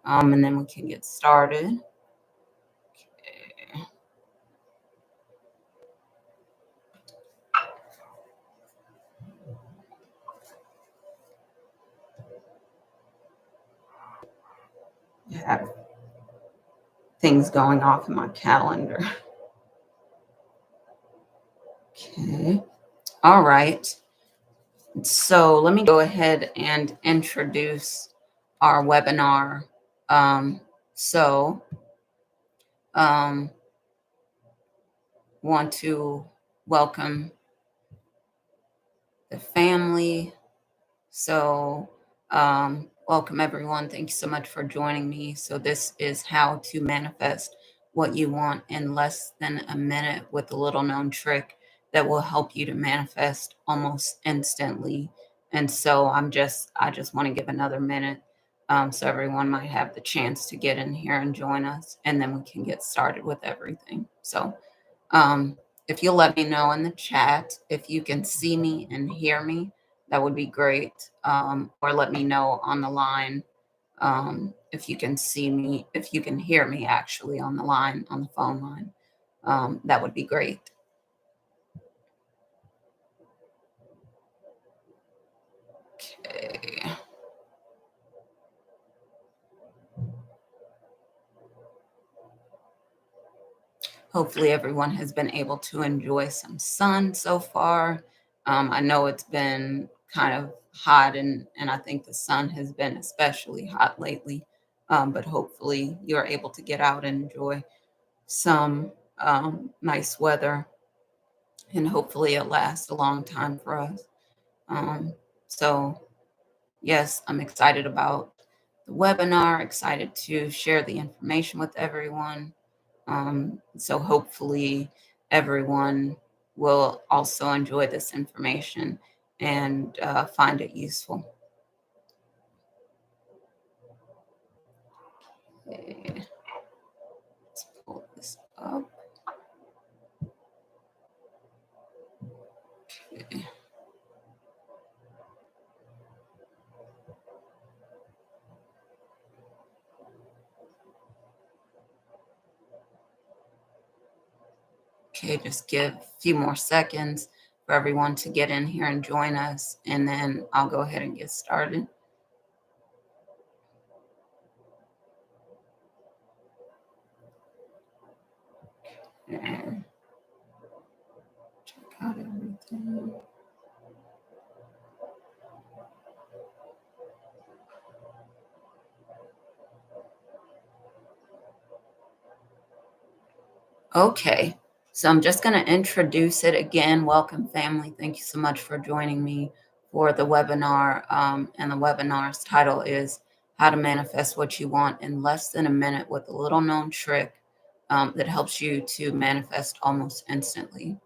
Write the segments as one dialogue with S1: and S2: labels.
S1: And then we can get started. Okay. I have things going off in my calendar. Okay. All right. So let me go ahead and introduce our webinar. Um, so um, want to welcome the family. So welcome everyone. Thank you so much for joining me. So this is how to manifest what you want in less than a minute with a little known trick that will help you to manifest almost instantly. And so I just want to give another minute so everyone might have the chance to get in here and join us, and then we can get started with everything. So um, if you'll let me know in the chat if you can see me and hear me, that would be great. Or let me know on the line if you can see me, if you can hear me actually on the line, on the phone line. That would be great. Okay. Hopefully everyone has been able to enjoy some sun so far. I know it's been kind of hot, and I think the sun has been especially hot lately. But hopefully you're able to get out and enjoy some nice weather, and hopefully it lasts a long time for us. Um, so yes, I'm excited about the webinar, excited to share the information with everyone. So hopefully everyone will also enjoy this information and find it useful. Okay, let's pull this up. Okay. Okay, just give a few more seconds for everyone to get in here and join us, and then I'll go ahead and get started. And check out everything. Okay, so I'm just going to introduce it again. Welcome, family. Thank you so much for joining me for the webinar. And the webinar's title is How to Manifest What You Want in Less Than a Minute with a Little Known Trick that helps you to manifest almost instantly.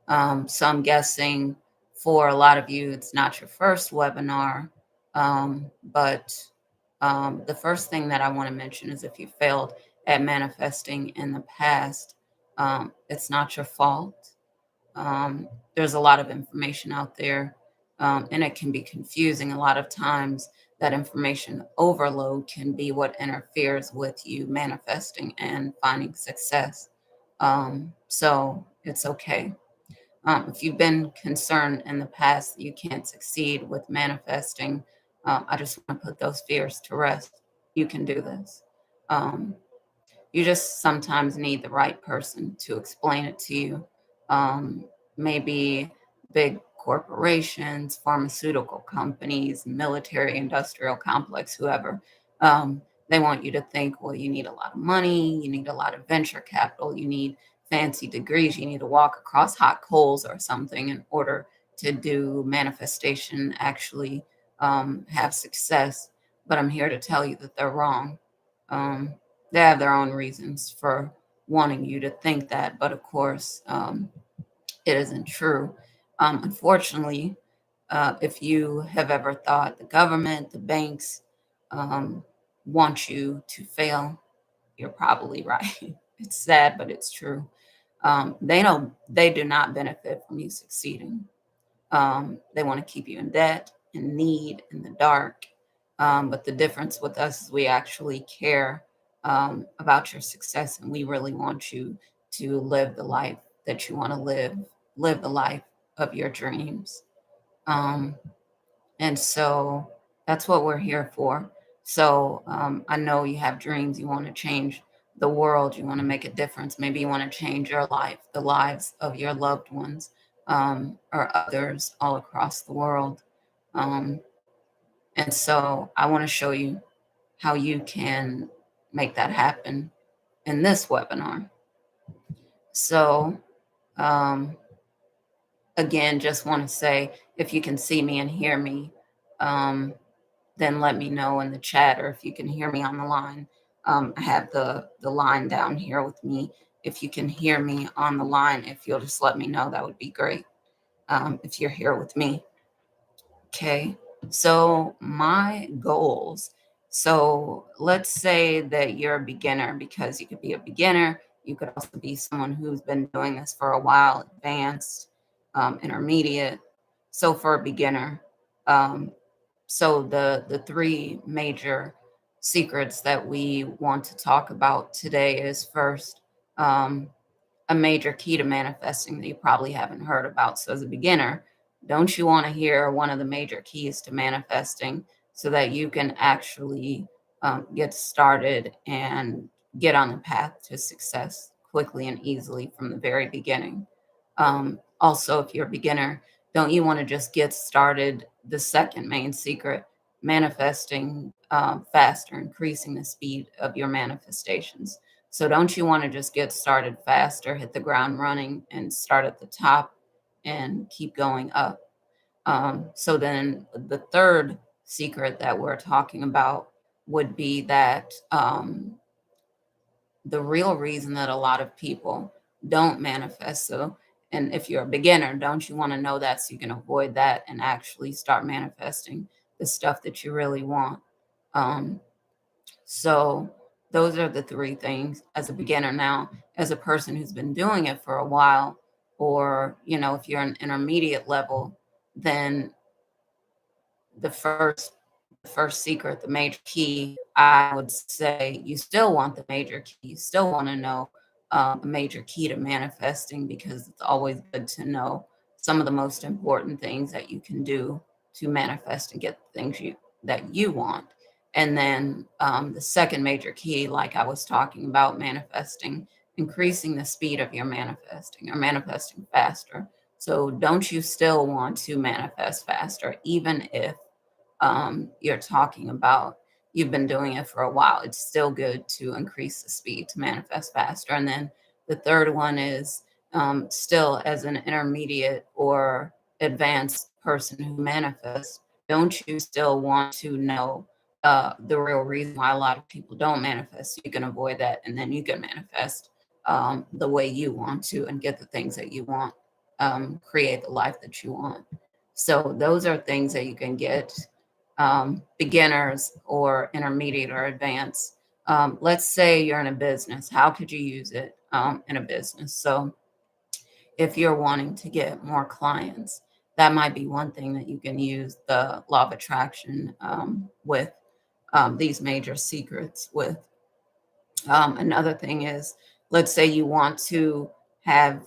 S1: So I'm guessing for a lot of you, it's not your first webinar, but the first thing that I want to mention is if you failed at manifesting in the past, it's not your fault. There's a lot of information out there, and it can be confusing. A lot of times, that information overload can be what interferes with you manifesting and finding success. So it's okay. If you've been concerned in the past that you can't succeed with manifesting, I just want to put those fears to rest. You can do this. Um, you just sometimes need the right person to explain it to you. Maybe big corporations, pharmaceutical companies, military, industrial complex, whoever. They want you to think, well, you need a lot of money, you need a lot of venture capital, you need fancy degrees, you need to walk across hot coals or something in order to do manifestation, actually have success. But I'm here to tell you that they're wrong. Um, they have their own reasons for wanting you to think that, but of course, it isn't true. Unfortunately, if you have ever thought the government, the banks um, want you to fail, you're probably right. It's sad, but it's true. They do not benefit from you succeeding. They want to keep you in debt, in need, in the dark. But the difference with us is we actually care about your success, and we really want you to live the life that you want to live the life of your dreams. Um, and so that's what we're here for. So I know you have dreams. You want to change the world. You want to make a difference. Maybe you want to change your life, the lives of your loved ones, or others all across the world. Um, and so I want to show you how you can make that happen in this webinar. So um, again, just want to say, if you can see me and hear me, then let me know in the chat, or if you can hear me on the line. I have the line down here with me. If you can hear me on the line, if you'll just let me know, that would be great. If you're here with me. Okay, so my goals. So let's say that you're a beginner, because you could be a beginner. You could also be someone who's been doing this for a while, advanced, intermediate. So for a beginner, um, so the three major secrets that we want to talk about today is first, um, a major key to manifesting that you probably haven't heard about. So as a beginner, don't you want to hear one of the major keys to manifesting so that you can actually get started and get on the path to success quickly and easily from the very beginning? Also, if you're a beginner, don't you want to just get started? The second main secret, manifesting faster, increasing the speed of your manifestations. So don't you want to just get started faster, hit the ground running, and start at the top and keep going up? So then the third secret that we're talking about would be that the real reason that a lot of people don't manifest. So, and if you're a beginner, don't you want to know that so you can avoid that and actually start manifesting the stuff that you really want? Um, so those are the three things as a beginner. Now, as a person who's been doing it for a while, or if you're an intermediate level, then the first secret, the major key, I would say you still want the major key. You still want to know a major key to manifesting, because it's always good to know some of the most important things that you can do to manifest and get the things that you want. And then the second major key, like I was talking about, manifesting, increasing the speed of your manifesting, or manifesting faster. So don't you still want to manifest faster, even if you're talking about you've been doing it for a while? It's still good to increase the speed to manifest faster. And then the third one is, still as an intermediate or advanced person who manifests, don't you still want to know the real reason why a lot of people don't manifest? So you can avoid that, and then you can manifest the way you want to and get the things that you want, create the life that you want. So those are things that you can get, beginners or intermediate or advanced. Let's say you're in a business. How could you use it in a business? So if you're wanting to get more clients, that might be one thing that you can use the law of attraction with, these major secrets with. Another thing is, let's say you want to have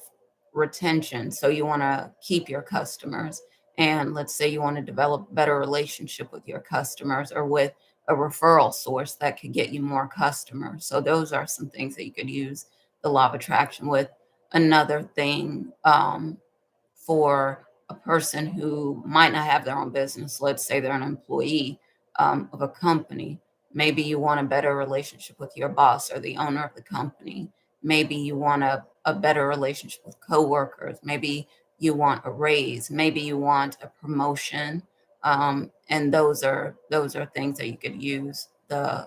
S1: retention. So you want to keep your customers. And let's say you want to develop a better relationship with your customers, or with a referral source that could get you more customers. So those are some things that you could use the law of attraction with. Another thing, for a person who might not have their own business, let's say they're an employee of a company. Maybe you want a better relationship with your boss or the owner of the company. Maybe you want a better relationship with coworkers. Maybe you want a raise. Maybe you want a promotion. And those are things that you could use the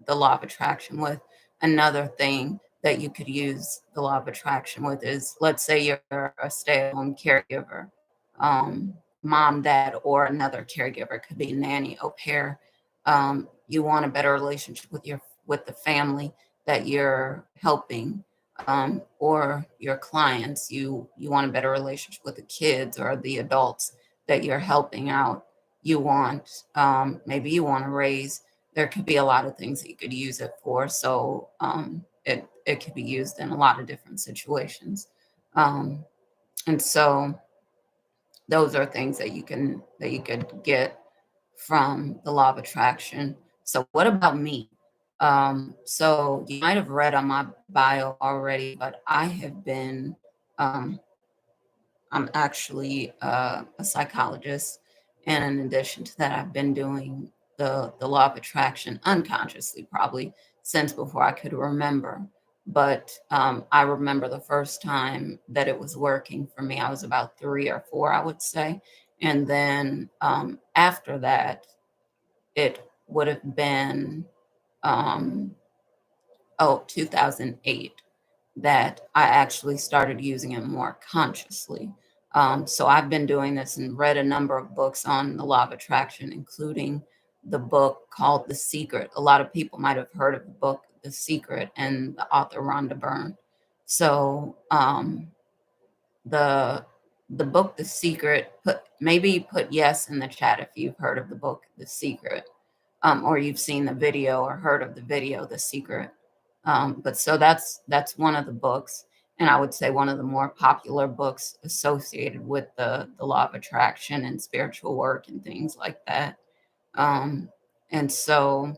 S1: law of attraction with. Another thing that you could use the law of attraction with is, let's say you're a stay-at-home caregiver, mom, dad, or another caregiver. Could be a nanny, au pair. You want a better relationship with the family that you're helping, or your clients. You want a better relationship with the kids or the adults that you're helping out. you want, maybe you want to raise. There could be a lot of things that you could use it for. So it could be used in a lot of different situations. Um, and so those are things that you could get from the law of attraction. So what about me? So you might have read on my bio already, but I have been um, I'm actually a psychologist, and in addition to that, I've been doing the law of attraction unconsciously, probably since before I could remember. But I remember the first time that it was working for me. I was about 3 or 4, I would say, and then after that, it would have been um, 2008 that I actually started using it more consciously. So I've been doing this and read a number of books on the law of attraction, including the book called The Secret. A lot of people might have heard of the book The Secret and the author Rhonda Byrne. So the the book The Secret, put yes in the chat if you've heard of the book The Secret, or you've seen the video or heard of the video The Secret. But so that's one of the books, and I would say one of the more popular books associated with the law of attraction and spiritual work and things like that. Um, and so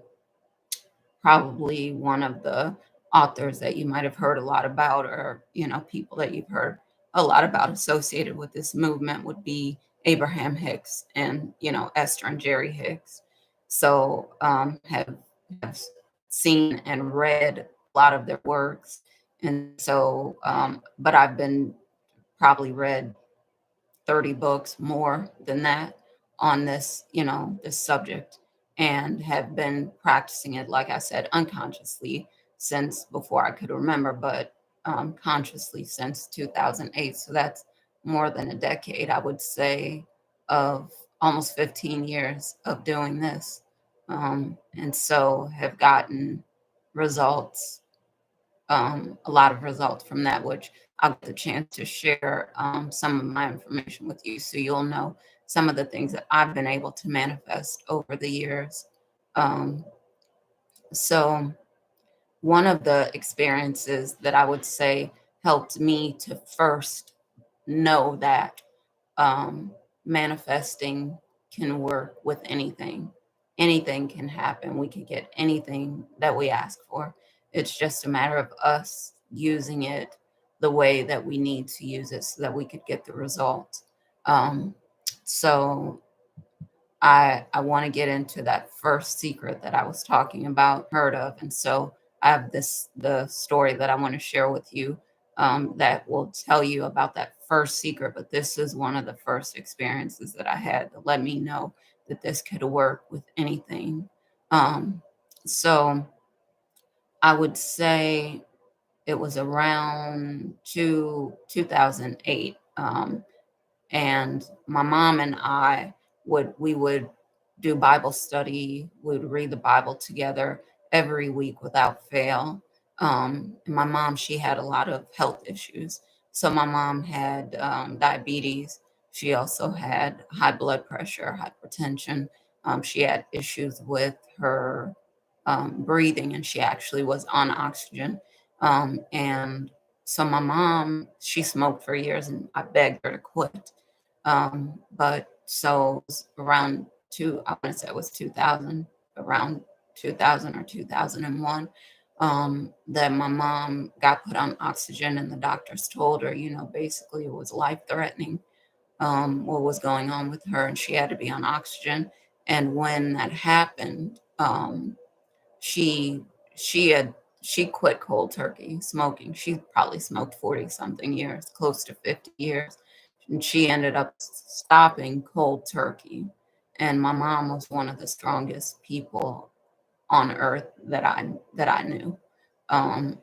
S1: probably one of the authors that you might have heard a lot about, or people that you've heard a lot about associated with this movement, would be Abraham Hicks and Esther and Jerry Hicks. So have seen and read a lot of their works, and so but I've been probably read 30 books more than that on this subject, and have been practicing it, like I said, unconsciously since before I could remember, but consciously since 2008. So that's more than a decade, I would say, of almost 15 years of doing this. And so have gotten results, a lot of results from that, which I'll get the chance to share some of my information with you, so you'll know some of the things that I've been able to manifest over the years. Um, so one of the experiences that I would say helped me to first know that um, manifesting can work with anything. Anything can happen. We can get anything that we ask for. It's just a matter of us using it the way that we need to use it so that we could get the result. Um, so I want to get into that first secret that I was talking about, heard of. And so I have the story that I want to share with you, that will tell you about that first secret. But this is one of the first experiences that I had that let me know that this could work with anything. So I would say it was around 2008. And my mom and I would do Bible study. We would read the Bible together every week without fail. And my mom, she had a lot of health issues. So my mom had diabetes. She also had high blood pressure, hypertension. She had issues with her breathing, and she actually was on oxygen. And so my mom, she smoked for years, and I begged her to quit. But so it was around I want to say it was 2000, around 2000 or 2001, that my mom got put on oxygen, and the doctors told her, basically it was life threatening, what was going on with her, and she had to be on oxygen. And when that happened, she she had she quit cold turkey smoking. She probably smoked 40 something years, close to 50 years. And she ended up stopping cold turkey. And my mom was one of the strongest people on earth that I knew.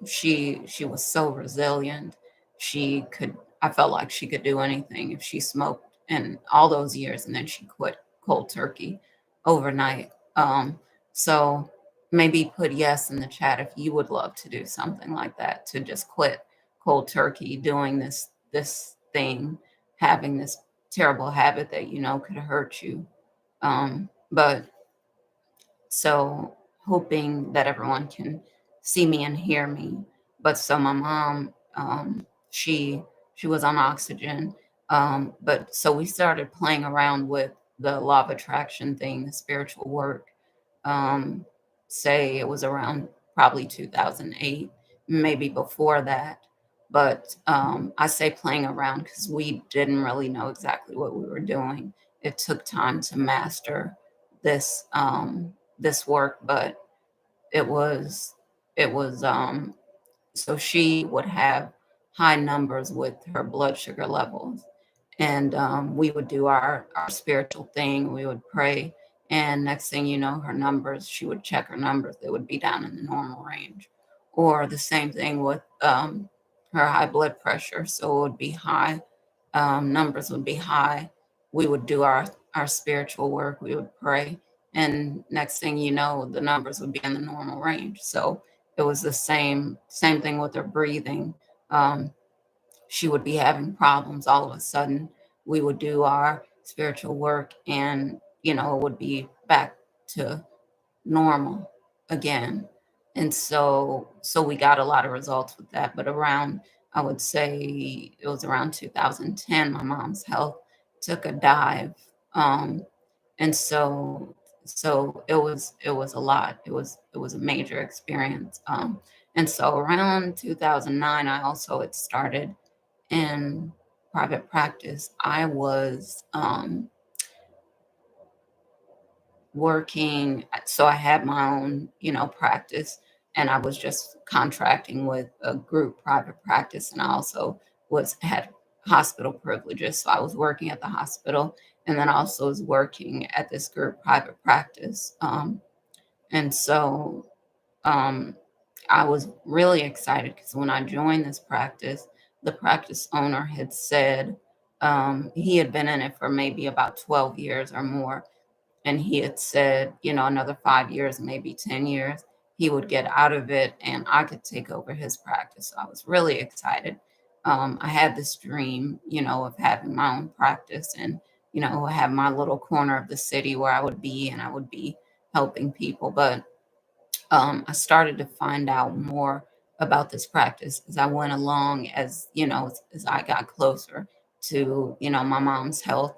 S1: She was so resilient. I felt like she could do anything if she smoked in all those years, and then she quit cold turkey overnight. So maybe put yes in the chat if you would love to do something like that, to just quit cold turkey, doing this thing, having this terrible habit that could hurt you. But so hoping that everyone can see me and hear me. But so my mom, she was on oxygen. But so we started playing around with the law of attraction thing, the spiritual work. Um, say it was around probably 2008, maybe before that. But I say playing around because we didn't really know exactly what we were doing. It took time to master this this work, but it was it was so she would have high numbers with her blood sugar levels. And we would do our spiritual thing. We would pray. And next thing you know, her numbers, she would check her numbers. They would be down in the normal range. Or the same thing with her high blood pressure. So it would be high. Numbers would be high. We would do our spiritual work. We would pray. And next thing you know, the numbers would be in the normal range. So it was the same thing with her breathing. Um, she would be having problems all of a sudden. We would do our spiritual work, and it would be back to normal again. And so we got a lot of results with that. But around, I would say it was around 2010, my mom's health took a dive. Um, and so it was a lot. It was a major experience. And so around 2009, I also had started in private practice. I was working, so I had my own, practice, and I was just contracting with a group private practice, and I also had hospital privileges. So I was working at the hospital, and then also was working at this group private practice. And so um, I was really excited because when I joined this practice, the practice owner had said he had been in it for maybe about 12 years or more. And he had said, another 5 years, maybe 10 years, he would get out of it and I could take over his practice. So I was really excited. I had this dream, of having my own practice and, have my little corner of the city where I would be and I would be helping people. But I started to find out more about this practice as I went along, as I got closer to, my mom's health.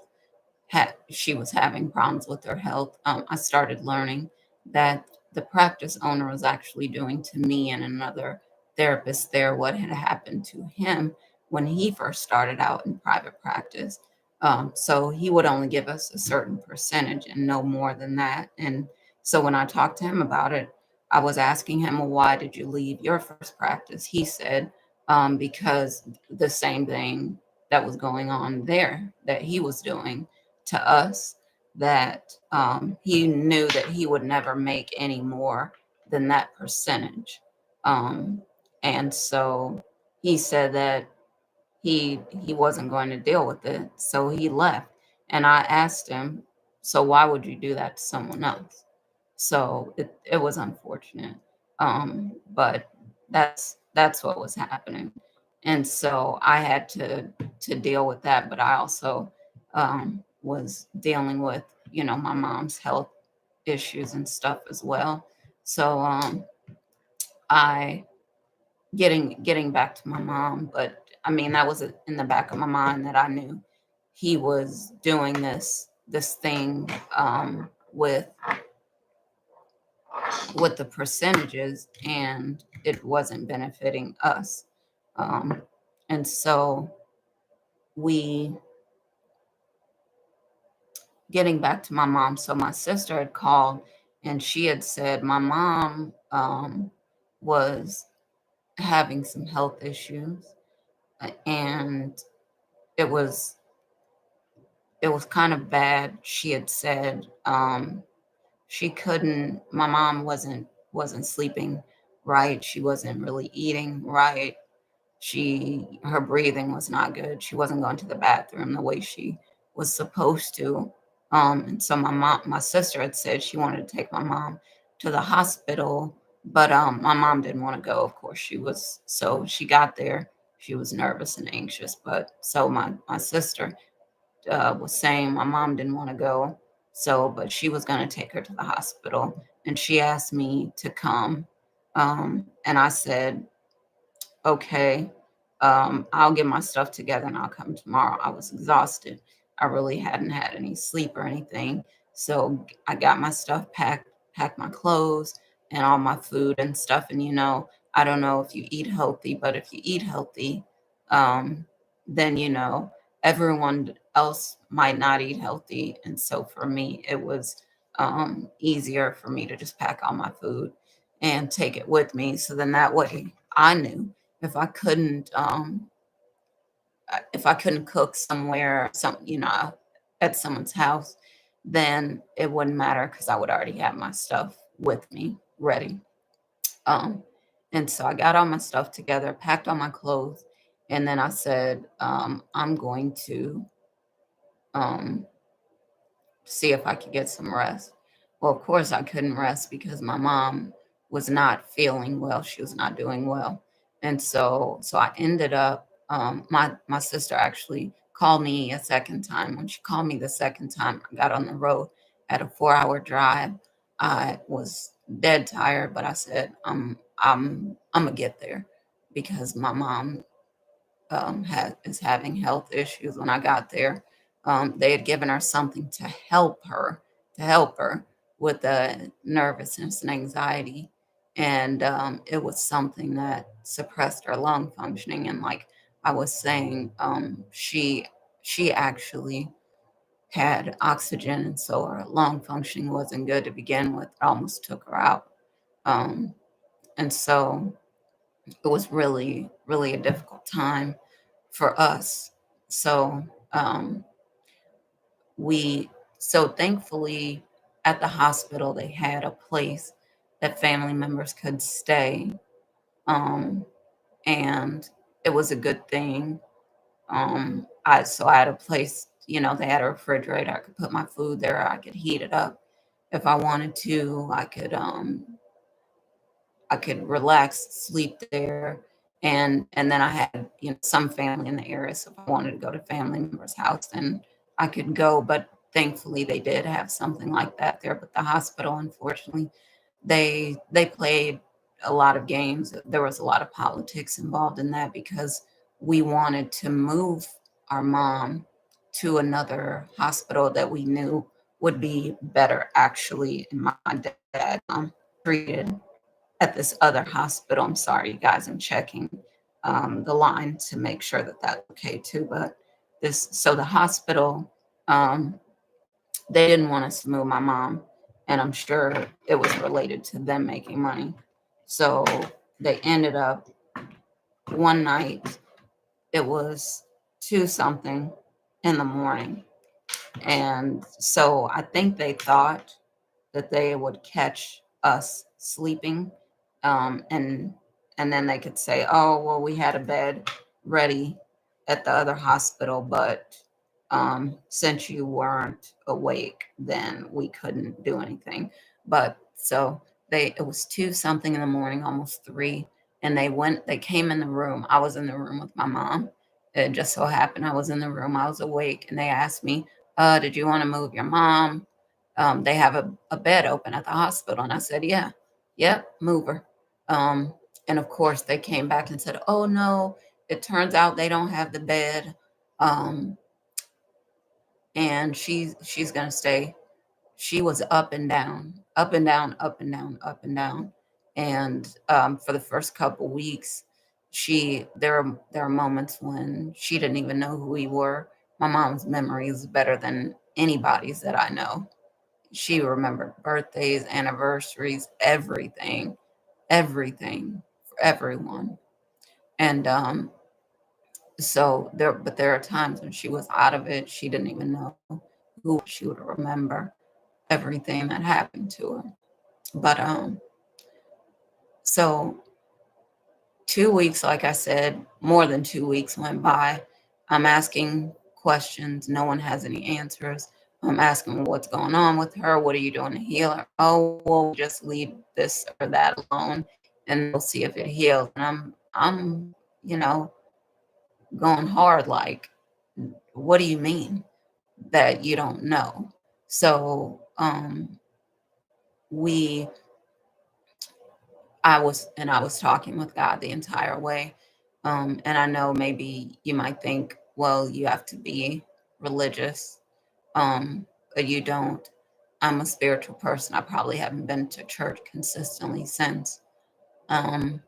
S1: She was having problems with her health. I started learning that the practice owner was actually doing to me and another therapist there what had happened to him when he first started out in private practice. So he would only give us a certain percentage and no more than that. And so when I talked to him about it, I was asking him, well, why did you leave your first practice? He said, because the same thing that was going on there that he was doing to us, that he knew that he would never make any more than that percentage. Um, and so he said that he wasn't going to deal with it. So he left. And I asked him, so why would you do that to someone else? So it was unfortunate. But that's what was happening. And so I had to deal with that, but I also was dealing with, my mom's health issues and stuff as well. So I getting back to my mom, but I mean that was in the back of my mind that I knew he was doing this thing with the percentages, and it wasn't benefiting us. Um, and so we getting back to my mom. So my sister had called and she had said my mom was having some health issues, and it was it was kind of bad. She had said she couldn't. My mom wasn't sleeping right. She wasn't really eating right. Her breathing was not good. She wasn't going to the bathroom the way she was supposed to. And so my sister had said she wanted to take my mom to the hospital, but my mom didn't want to go. Of course, she got there. She was nervous and anxious, but so my sister was saying my mom didn't want to go. So, but she was going to take her to the hospital, and she asked me to come. And I said, okay, I'll get my stuff together and I'll come tomorrow. I was exhausted. I really hadn't had any sleep or anything. So I got my stuff packed, packed my clothes and all my food and stuff. And, I don't know if you eat healthy, but if you eat healthy, um, then, everyone else might not eat healthy. And so for me, it was easier for me to just pack all my food and take it with me. So then that way I knew if I couldn't, if I couldn't cook somewhere, at someone's house, then it wouldn't matter because I would already have my stuff with me ready. Um, and so I got all my stuff together, packed all my clothes, and then I said, I'm going to um, see if I could get some rest. Well, of course, I couldn't rest because my mom was not feeling well. She was not doing well. And so I ended up, my sister actually called me a second time. When she called me the second time, I got on the road at a 4-hour drive. I was dead tired, but I said, I'm gonna get there because my mom is having health issues. When I got there, they had given her something to help her with the nervousness and anxiety, and it was something that suppressed her lung functioning. And like I was saying, she actually had oxygen, and so her lung functioning wasn't good to begin with. It almost took her out, um, and so it was really, really a difficult time for us. So we so thankfully at the hospital they had a place that family members could stay. Um, and it was a good thing. I had a place, they had a refrigerator. I could put my food there, I could heat it up if I wanted to. I could relax, sleep there. And then I had, some family in the area. So if I wanted to go to family member's house, then I could go. But thankfully they did have something like that there. But the hospital, unfortunately, they played a lot of games. There was a lot of politics involved in that because we wanted to move our mom to another hospital that we knew would be better actually. And my dad treated at this other hospital. I'm sorry, you guys, I'm checking the line to make sure that that's okay too. But so the hospital, um, they didn't want us to move my mom, and I'm sure it was related to them making money. So they ended up one night, it was 2 something in the morning. And so I think they thought that they would catch us sleeping, and then they could say, "Oh, well, we had a bed ready at the other hospital, but since you weren't awake, then we couldn't do anything." But so it was 2 something in the morning, almost 3, and they came in the room. I was in the room with my mom. It just so happened I was in the room. I was awake, and they asked me, "Did you want to move your mom? They have a bed open at the hospital." And I said, "Yeah, yep, move her." Um, and of course, they came back and said, "Oh no, it turns out they don't have the bed, um, and she's gonna stay." She was up and down, up and down, up and down, up and down, and for the first couple weeks, there are moments when she didn't even know who we were. My mom's memory is better than anybody's that I know. She remembered birthdays, anniversaries, everything, everything for everyone. And but there are times when she was out of it. She didn't even know who she would remember everything that happened to her. But so 2 weeks, like I said, more than 2 weeks went by. I'm asking questions. No one has any answers. I'm asking what's going on with her. What are you doing to heal her? Oh, well, just leave this or that alone and we'll see if it heals. And I'm, you know, going hard like, what do you mean that you don't know? So we I was talking with God the entire way. And I know maybe you might think, well, you have to be religious, but you don't. I'm a spiritual person. I probably haven't been to church consistently since um,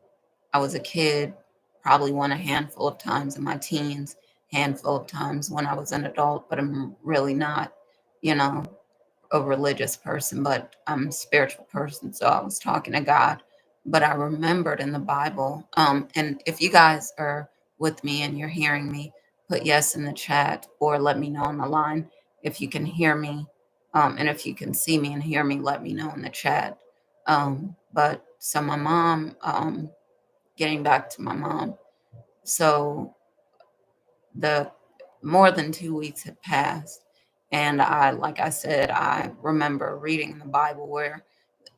S1: I was a kid, probably went a handful of times in my teens, handful of times when I was an adult, but I'm really not, you know, a religious person, but I'm a spiritual person. So I was talking to God. But I remembered in the Bible, and if you guys are with me and you're hearing me, put yes in the chat or let me know on the line if you can hear me. And if you can see me and hear me, let me know in the chat. But so my mom, getting back to my mom, so the more than 2 weeks had passed. And like I said, I remember reading in the Bible where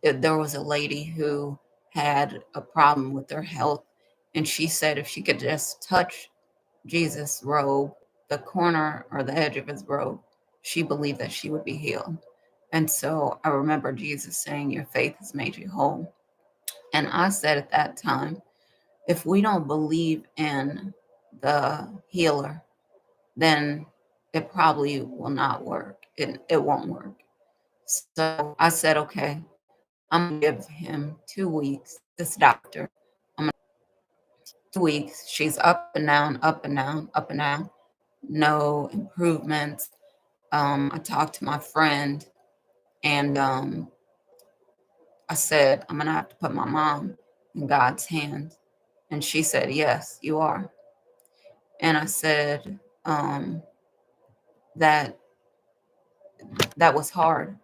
S1: there was a lady who had a problem with her health. And she said if she could just touch Jesus' robe, the corner or the edge of his robe, she believed that she would be healed. And so I remember Jesus saying, your faith has made you whole. And I said at that time, if we don't believe in the healer, then it probably will not work. It won't work. So I said, okay, I'm gonna give him 2 weeks. This doctor, I'm gonna 2 weeks. She's up and down, up and down, up and down. No improvements. I talked to my friend and I said, I'm gonna have to put my mom in God's hands. And she said, yes, you are. And I said, that that was hard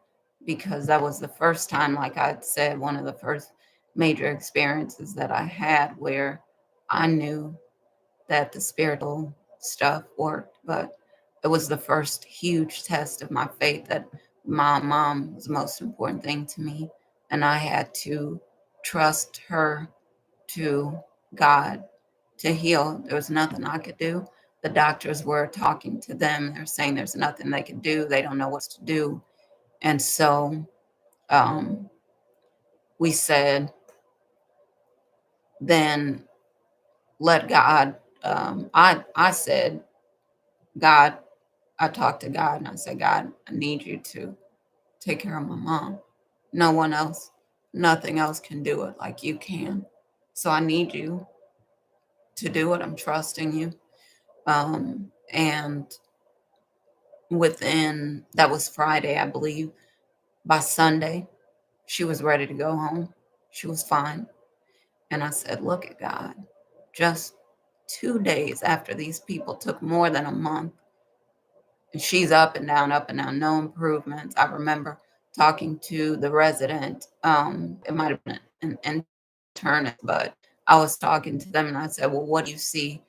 S1: because that was the first time, like I said, one of the first major experiences that I had where I knew that the spiritual stuff worked, but it was the first huge test of my faith that my mom was the most important thing to me. And I had to trust her to God to heal. There was nothing I could do. The doctors were talking to them. They're saying there's nothing they can do. They don't know what to do. And so um, we said, then let God. I said, God, I talked to God and I said, God, I need you to take care of my mom. No one else, nothing else can do it like you can. So I need you to do it. I'm trusting you. And within, that was Friday, I believe, by Sunday, she was ready to go home. She was fine. And I said, look at God. Just 2 days after these people took more than a month, and she's up and down, no improvements. I remember talking to the resident. It might have been an internist, but I was talking to them and I said, well, what do you see?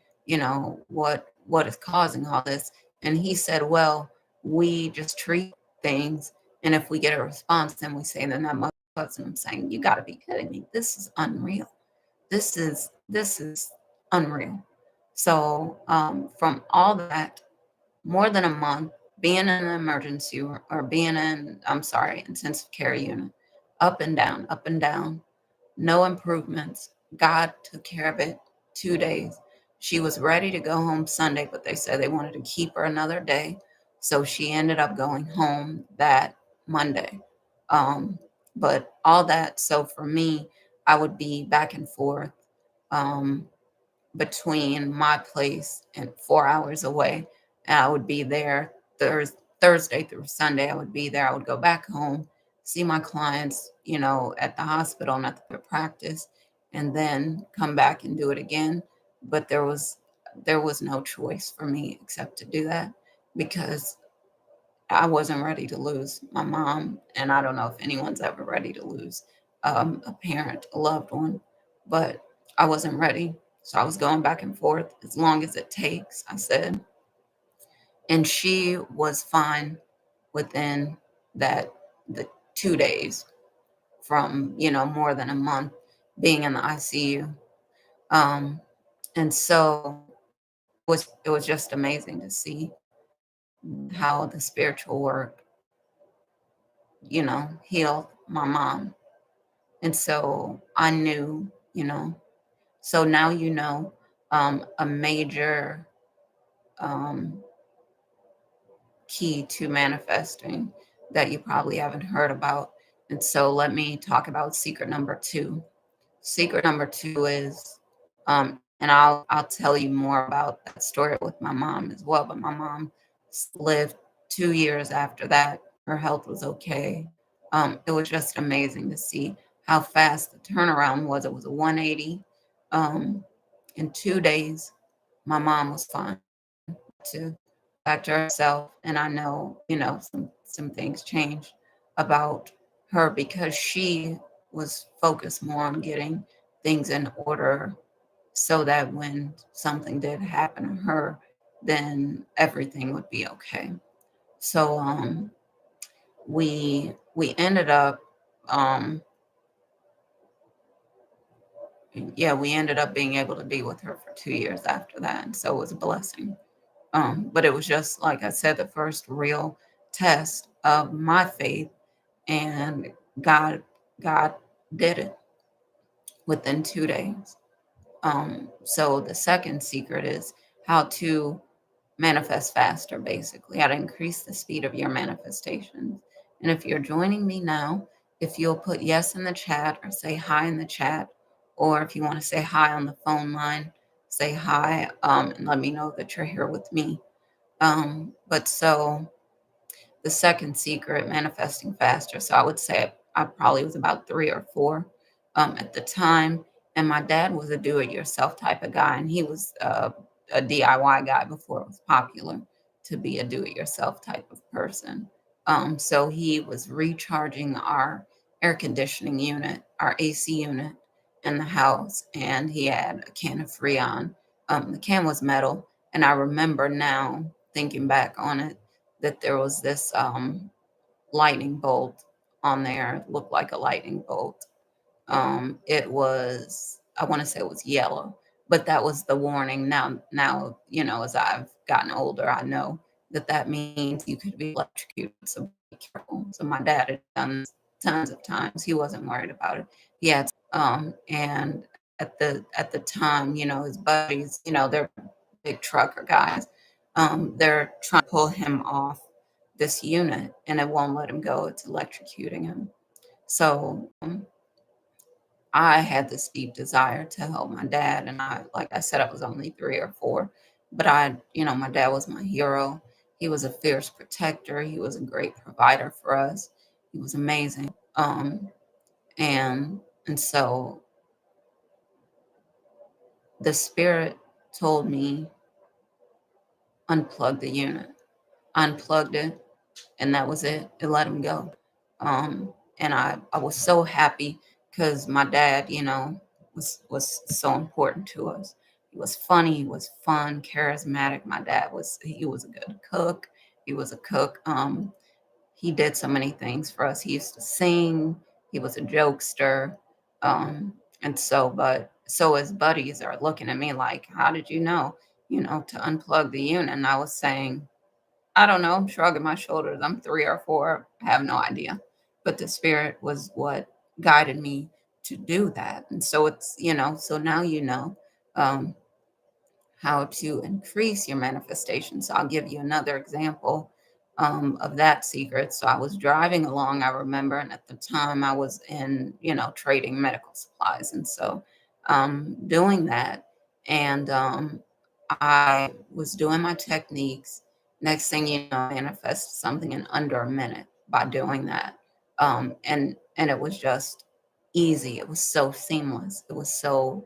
S1: What is causing all this? And he said, well, we just treat things. And if we get a response, then we say they're not much. And I'm saying, you got to be kidding me. This is unreal. This is unreal. So from all that, more than a month, being in an emergency or being in, I'm sorry, intensive care unit, up and down, no improvements. God took care of it 2 days. She was ready to go home Sunday, but they said they wanted to keep her another day. So she ended up going home that Monday. Um, but all that, so for me, I would be back and forth. Um, between my place and 4 hours away. And I would be there Thursday through Sunday. I would be there. I would go back home, see my clients, at the hospital and at the practice, and then come back and do it again. But there was no choice for me except to do that because I wasn't ready to lose my mom. And I don't know if anyone's ever ready to lose a parent, a loved one, but I wasn't ready. So I was going back and forth as long as it takes, I said. And she was fine within the 2 days from, more than a month being in the ICU. Um, and so it was just amazing to see how the spiritual work healed my mom. And so I knew, so now a major um, key to manifesting that you probably haven't heard about. And so let me talk about secret number two. Secret number two is, and I'll tell you more about that story with my mom as well. But my mom lived 2 years after that. Her health was okay. It was just amazing to see how fast the turnaround was. It was a 180. Um, in 2 days, my mom was fine, back to herself. And I know, some things changed about her because she was focused more on getting things in order so that when something did happen to her, then everything would be okay. So we ended up um we ended up being able to be with her for 2 years after that. And so it was a blessing. But it was just, like I said, the first real test of my faith, and God, God did it within 2 days. So the second secret is how to manifest faster, basically, how to increase the speed of your manifestations. And if you're joining me now, if you'll put yes in the chat or say hi in the chat, or if you want to say hi on the phone line, say hi, and let me know that you're here with me. But so the second secret, manifesting faster. So I would say I probably was about 3 or 4 at the time. And my dad was a do-it-yourself type of guy, and he was a DIY guy before it was popular to be a do-it-yourself type of person. So he was recharging our air conditioning unit, our AC unit in the house, and he had a can of Freon. The can was metal, and I remember now thinking back on it that there was this lightning bolt on there. It looked like a lightning bolt. It was, I want to say it was yellow, but that was the warning. Now, as I've gotten older, I know that that means you could be electrocuted. So be careful. So my dad had done this tons of times. He wasn't worried about it. He had, and at the time, his buddies, they're big trucker guys. They're trying to pull him off this unit, and it won't let him go. It's electrocuting him. So I had this deep desire to help my dad. And like I said, I was only 3 or 4, but my dad was my hero. He was a fierce protector. He was a great provider for us. He was amazing. And so the spirit told me, unplug the unit. I unplugged it, and that was it. It let him go. And I was so happy because my dad, was so important to us. He was funny, he was fun, charismatic. My dad he was a good cook. He was a cook. He did so many things for us. He used to sing. He was a jokester. So his buddies are looking at me like, how did you know, to unplug the unit? And I was saying, I don't know. I'm shrugging my shoulders. I'm 3 or 4. I have no idea. But the spirit was what guided me to do that. And so so now um, how to increase your manifestation. So I'll give you another example of that secret. So I was driving along, I remember, and at the time I was in, trading medical supplies. And so doing that, and I was doing my techniques. Next thing you know, I manifested something in under a minute by doing that. And it was just easy. It was so seamless. It was so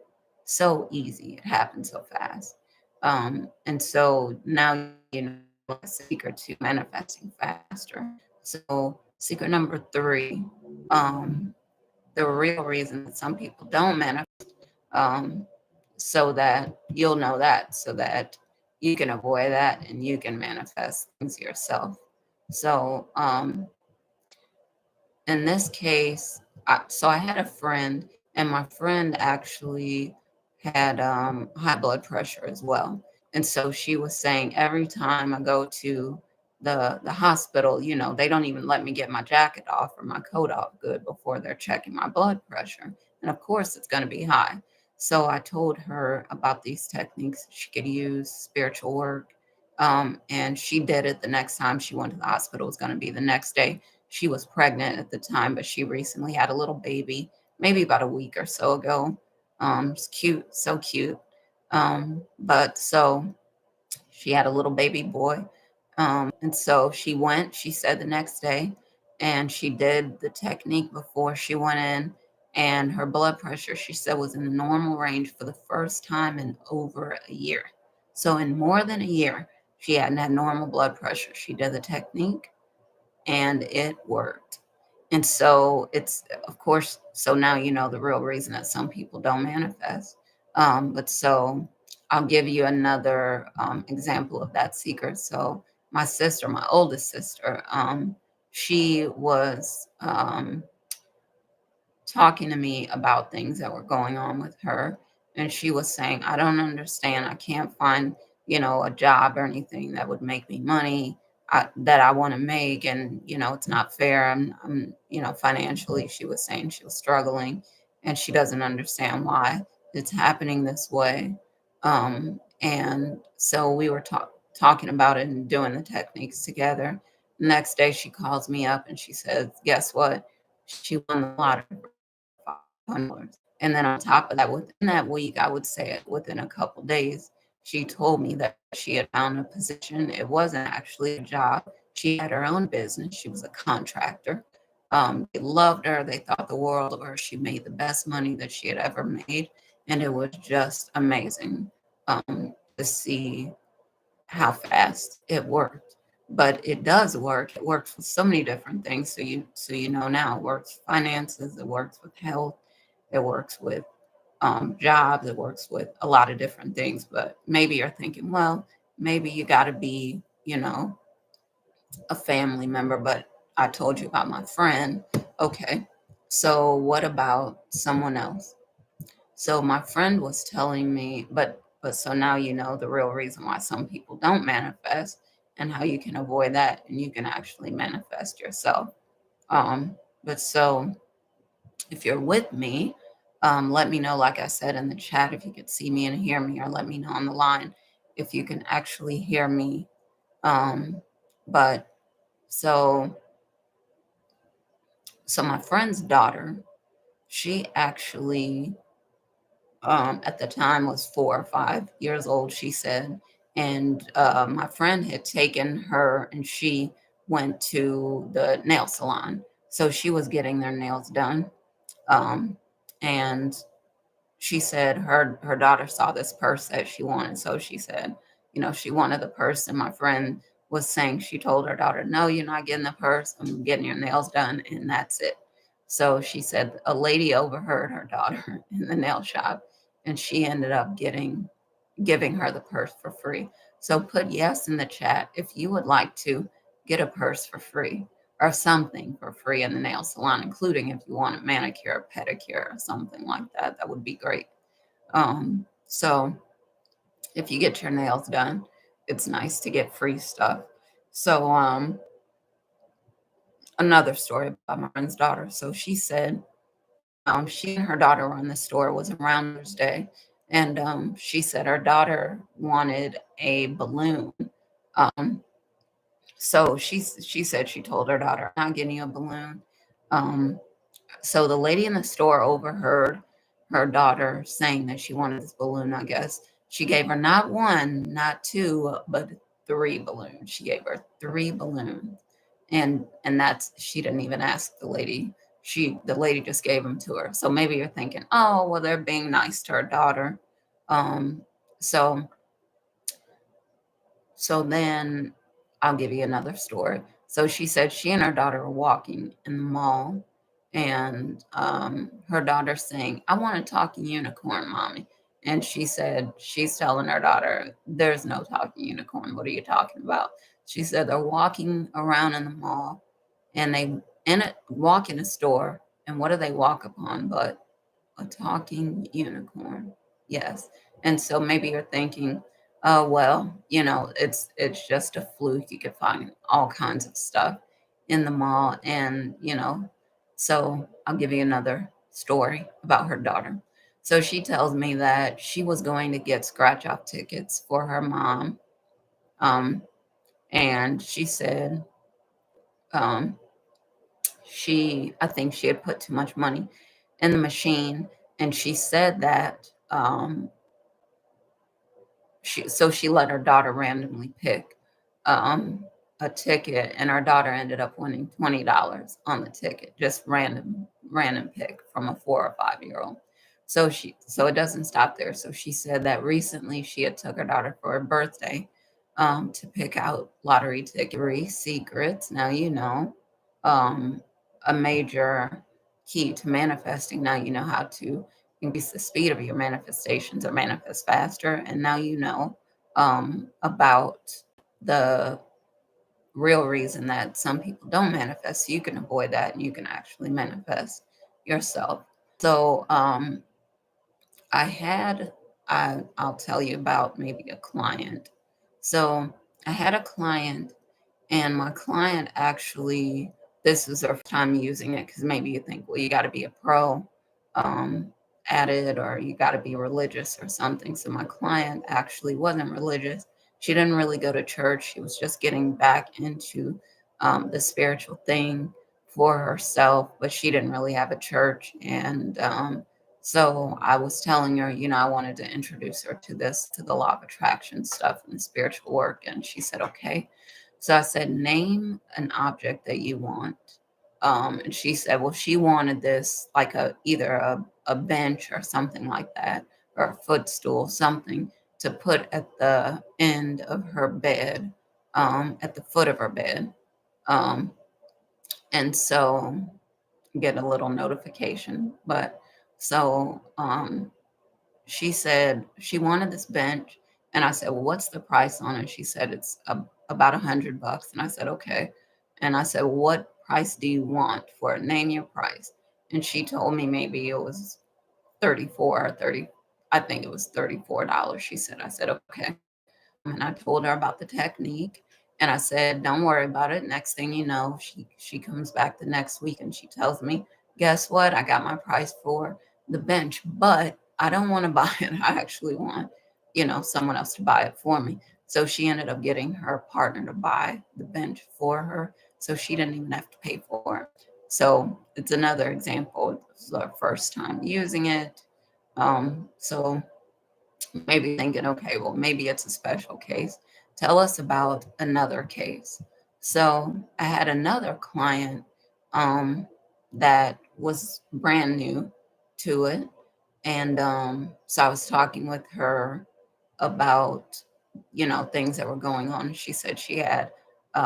S1: easy. It happened so fast. And so now you know a secret to manifesting faster. So secret number 3, the real reason that some people don't manifest, um, so that you'll know that, so that you can avoid that and you can manifest things yourself. So in this case, so I had a friend, and my friend actually had high blood pressure as well. And so she was saying every time I go to the hospital, they don't even let me get my jacket off or my coat off good before they're checking my blood pressure. And of course, it's going to be high. So I told her about these techniques she could use, spiritual work. And she did it the next time she went to the hospital. It was going to be the next day. She was pregnant at the time, but she recently had a little baby, maybe about a week or so ago. It's cute, so cute. But so she had a little baby boy. And so she said the next day, and she did the technique before she went in. And her blood pressure, she said, was in the normal range for the first time in over a year. So, in more than a year, she hadn't had normal blood pressure. She did the technique and it worked. And so it's, of course, so now you know the real reason that some people don't manifest. But so I'll give you another example of that secret. So my sister, my oldest sister, she was talking to me about things that were going on with her. And she was saying, I don't understand. I can't find, a job or anything that would make me money that I want to make. And, it's not fair. Financially, she was saying she was struggling and she doesn't understand why it's happening this way. And so we were talking about it and doing the techniques together. Next day, she calls me up and she says, guess what? She won the lottery. $500. And then on top of that, within that week, I would say within a couple days, she told me that she had found a position. It wasn't actually a job. She had her own business. She was a contractor. They loved her. They thought the world of her. She made the best money that she had ever made. And it was just amazing to see how fast it worked. But it does work. It works with so many different things. So you know now it works with finances, it works with health, it works with jobs, it works with a lot of different things. But maybe you're thinking, well, maybe you got to be, a family member. But I told you about my friend. Okay. So what about someone else? So my friend was telling me, but so now you know the real reason why some people don't manifest and how you can avoid that and you can actually manifest yourself. But so if you're with me, let me know, like I said in the chat, if you could see me and hear me, or let me know on the line if you can actually hear me. But so so my friend's daughter, she actually at the time was 4 or 5 years old, she said. And my friend had taken her and she went to the nail salon. So she was getting their nails done. Um, and she said her daughter saw this purse that she wanted. So she said, she wanted the purse. And my friend was saying she told her daughter, no, you're not getting the purse. I'm getting your nails done. And that's it. So she said a lady overheard her daughter in the nail shop and she ended up giving her the purse for free. So put yes in the chat if you would like to get a purse for free or something for free in the nail salon, including if you want a manicure or pedicure or something like that. That would be great. So if you get your nails done, it's nice to get free stuff. So another story about my friend's daughter. So she said she and her daughter were in the store. It was around Mother's Day. And she said her daughter wanted a balloon. Um, so she said she told her daughter, I'm not getting you a balloon. Um, so the lady in the store overheard her daughter saying that she wanted this balloon, I guess. She gave her not one, not two, but three balloons. She gave her three balloons. And that's, she didn't even ask the lady. The lady just gave them to her. So maybe you're thinking, oh, well, they're being nice to her daughter. Um, so so then I'll give you another story. So she said she and her daughter were walking in the mall, and her daughter saying, I want a talking unicorn, mommy. And she said, she's telling her daughter, there's no talking unicorn. What are you talking about? She said they're walking around in the mall and they walk in a store. And what do they walk upon but a talking unicorn? Yes. And so maybe you're thinking, Well, it's just a fluke. You could find all kinds of stuff in the mall, and so I'll give you another story about her daughter. So she tells me that she was going to get scratch off tickets for her mom, um, and she said um, I think she had put too much money in the machine, and she said that she let her daughter randomly pick um, a ticket, and our daughter ended up winning $20 on the ticket, just random pick from a 4 or 5 year old. So it doesn't stop there. So she said that recently she had took her daughter for her birthday to pick out lottery ticket. Three secrets. Now um, a major key to manifesting. Now you know how to increase the speed of your manifestations or manifest faster. And now about the real reason that some people don't manifest. So you can avoid that and you can actually manifest yourself. So I had, I'll tell you about maybe a client. So I had a client, and my client actually, this is her first time using it, because maybe you think, well, you got to be a pro um, at it, or you got to be religious or something. So my client actually wasn't religious. She didn't really go to church. She was just getting back into the spiritual thing for herself, but she didn't really have a church. And so I was telling her, I wanted to introduce her to the law of attraction stuff and the spiritual work. And she said, okay. So I said, name an object that you want. And she said, well, she wanted this like either a bench or something like that, or a footstool, something to put at the end of her bed, at the foot of her bed. Um, and so get a little notification. But so she said she wanted this bench, and I said, well, what's the price on it? She said it's about $100. And I said, okay. And I said, what price do you want for it? Name your price. And she told me maybe it was 34 or 30. I think it was $34. She said. I said, okay. And I told her about the technique, and I said, don't worry about it. Next thing you know, she comes back the next week and she tells me, guess what? I got my price for the bench, but I don't want to buy it. I actually want, someone else to buy it for me. So she ended up getting her partner to buy the bench for her. So she didn't even have to pay for it. So it's another example. This is our first time using it. So maybe thinking, okay, well, maybe it's a special case. Tell us about another case. So I had another client that was brand new to it. And so I was talking with her about, things that were going on. She said she had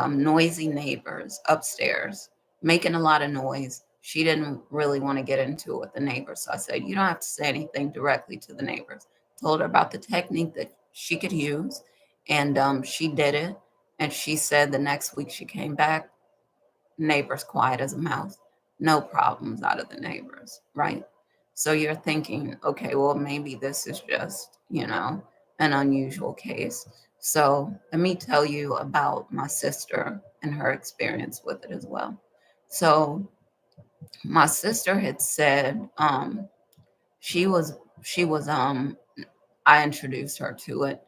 S1: noisy neighbors upstairs making a lot of noise. She didn't really want to get into it with the neighbors. So I said, you don't have to say anything directly to the neighbors. Told her about the technique that she could use. And she did it. And she said the next week she came back, neighbors quiet as a mouse, no problems out of the neighbors, right? So you're thinking, okay, well, maybe this is just, an unusual case. So let me tell you about my sister and her experience with it as well. So my sister had said she was I introduced her to it,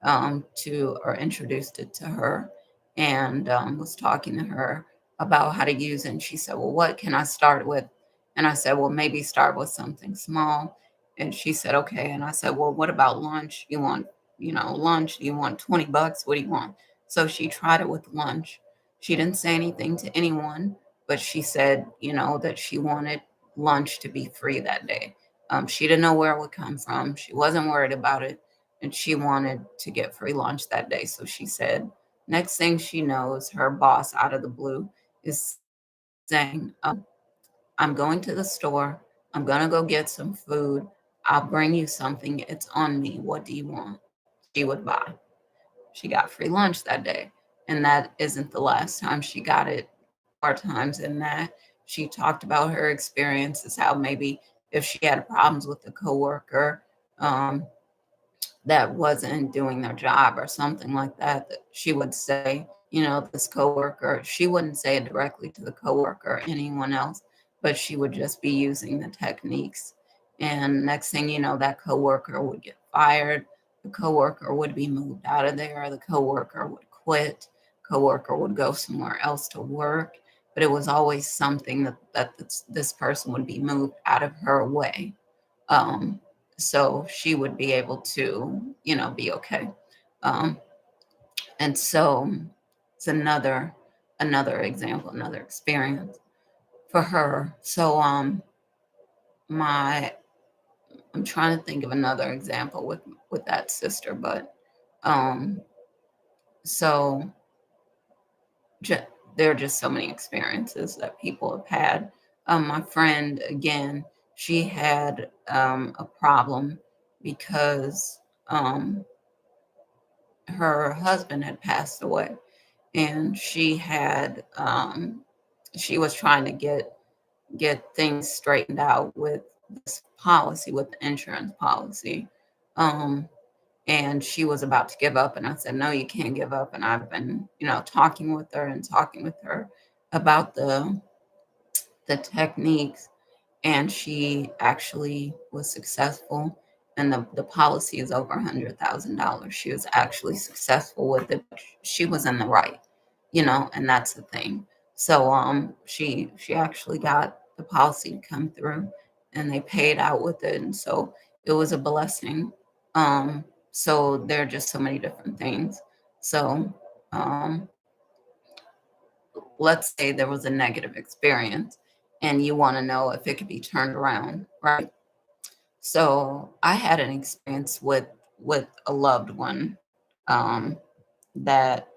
S1: or introduced it to her, and was talking to her about how to use it. And she said, well, what can I start with? And I said, well, maybe start with something small. And she said, okay. And I said, well, what about lunch? You want, lunch? Do you want $20? What do you want? So she tried it with lunch. She didn't say anything to anyone, but she said, that she wanted lunch to be free that day. She didn't know where it would come from. She wasn't worried about it, and she wanted to get free lunch that day. So she said, next thing she knows, her boss out of the blue is saying, I'm going to the store. I'm going to go get some food. I'll bring you something. It's on me. What do you want? She would buy. She got free lunch that day. And that isn't the last time she got it. More times than that. She talked about her experiences, how maybe if she had problems with a coworker, um, that wasn't doing their job or something like that, that she would say, this coworker, she wouldn't say it directly to the coworker or anyone else, but she would just be using the techniques. And next thing you know, that coworker would get fired, the coworker would be moved out of there, the coworker would quit, coworker would go somewhere else to work, but it was always something that this person would be moved out of her way. Um, so she would be able to, be okay. Um, and so it's another example, another experience for her. So my I'm trying to think of another example with that sister, but um so ju- there are just so many experiences that people have had. My friend, again, she had a problem because her husband had passed away, and she was trying to get things straightened out with this policy, with the insurance policy. Um, and she was about to give up, and I said, no, you can't give up. And I've been, talking with her and talking with her about the techniques, and she actually was successful. And the policy is over $100,000. She was actually successful with it. She was in the right, and that's the thing. So she actually got the policy to come through, and they paid out with it, and so it was a blessing. So there are just so many different things. So um let's say there was a negative experience and you want to know if it could be turned around, right? So I had an experience with a loved one, um, that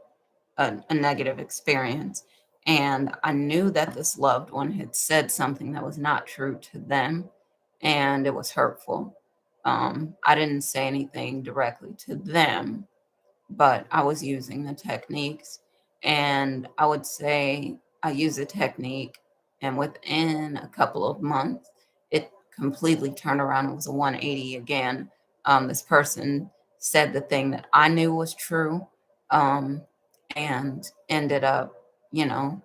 S1: a negative experience, and I knew that this loved one had said something that was not true to them, and it was hurtful. I didn't say anything directly to them, but I was using the techniques. And I would say I used the technique, and within a couple of months, it completely turned around. It was a 180 again. This person said the thing that I knew was true, um, and you know,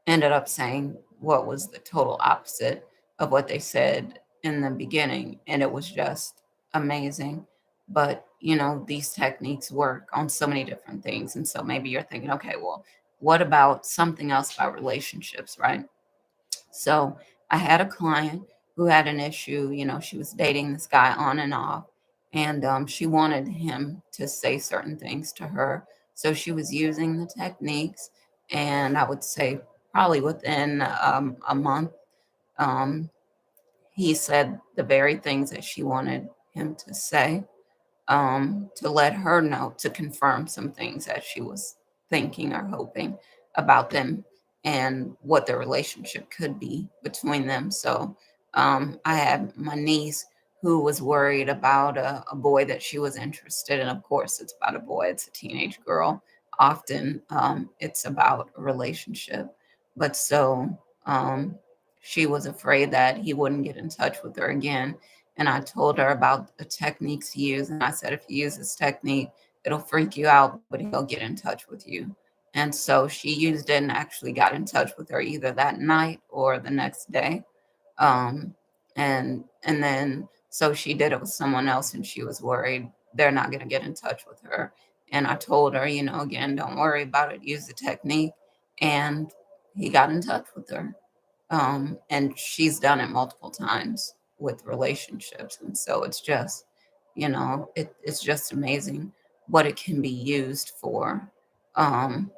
S1: ended up saying what was the total opposite of what they said in the beginning. And it was just amazing. But, these techniques work on so many different things. And so maybe you're thinking, okay, well, what about something else about relationships, right? So I had a client who had an issue. She was dating this guy on and off, and she wanted him to say certain things to her. So she was using the techniques, and I would say probably within a month, um, he said the very things that she wanted him to say, to let her know, to confirm some things that she was thinking or hoping about them and what the relationship could be between them. So I had my niece who was worried about a boy that she was interested in. Of course, it's about a boy, it's a teenage girl. Often it's about a relationship. But so she was afraid that he wouldn't get in touch with her again, and I told her about the techniques he used. And I said, if you use this technique, it'll freak you out, but he'll get in touch with you. And so she used it and actually got in touch with her either that night or the next day. Um, and then so she did it with someone else, and she was worried they're not going to get in touch with her. And I told her, again, don't worry about it. Use the technique. And he got in touch with her. And she's done it multiple times with relationships. And so it's just, it's just amazing what it can be used for. Um,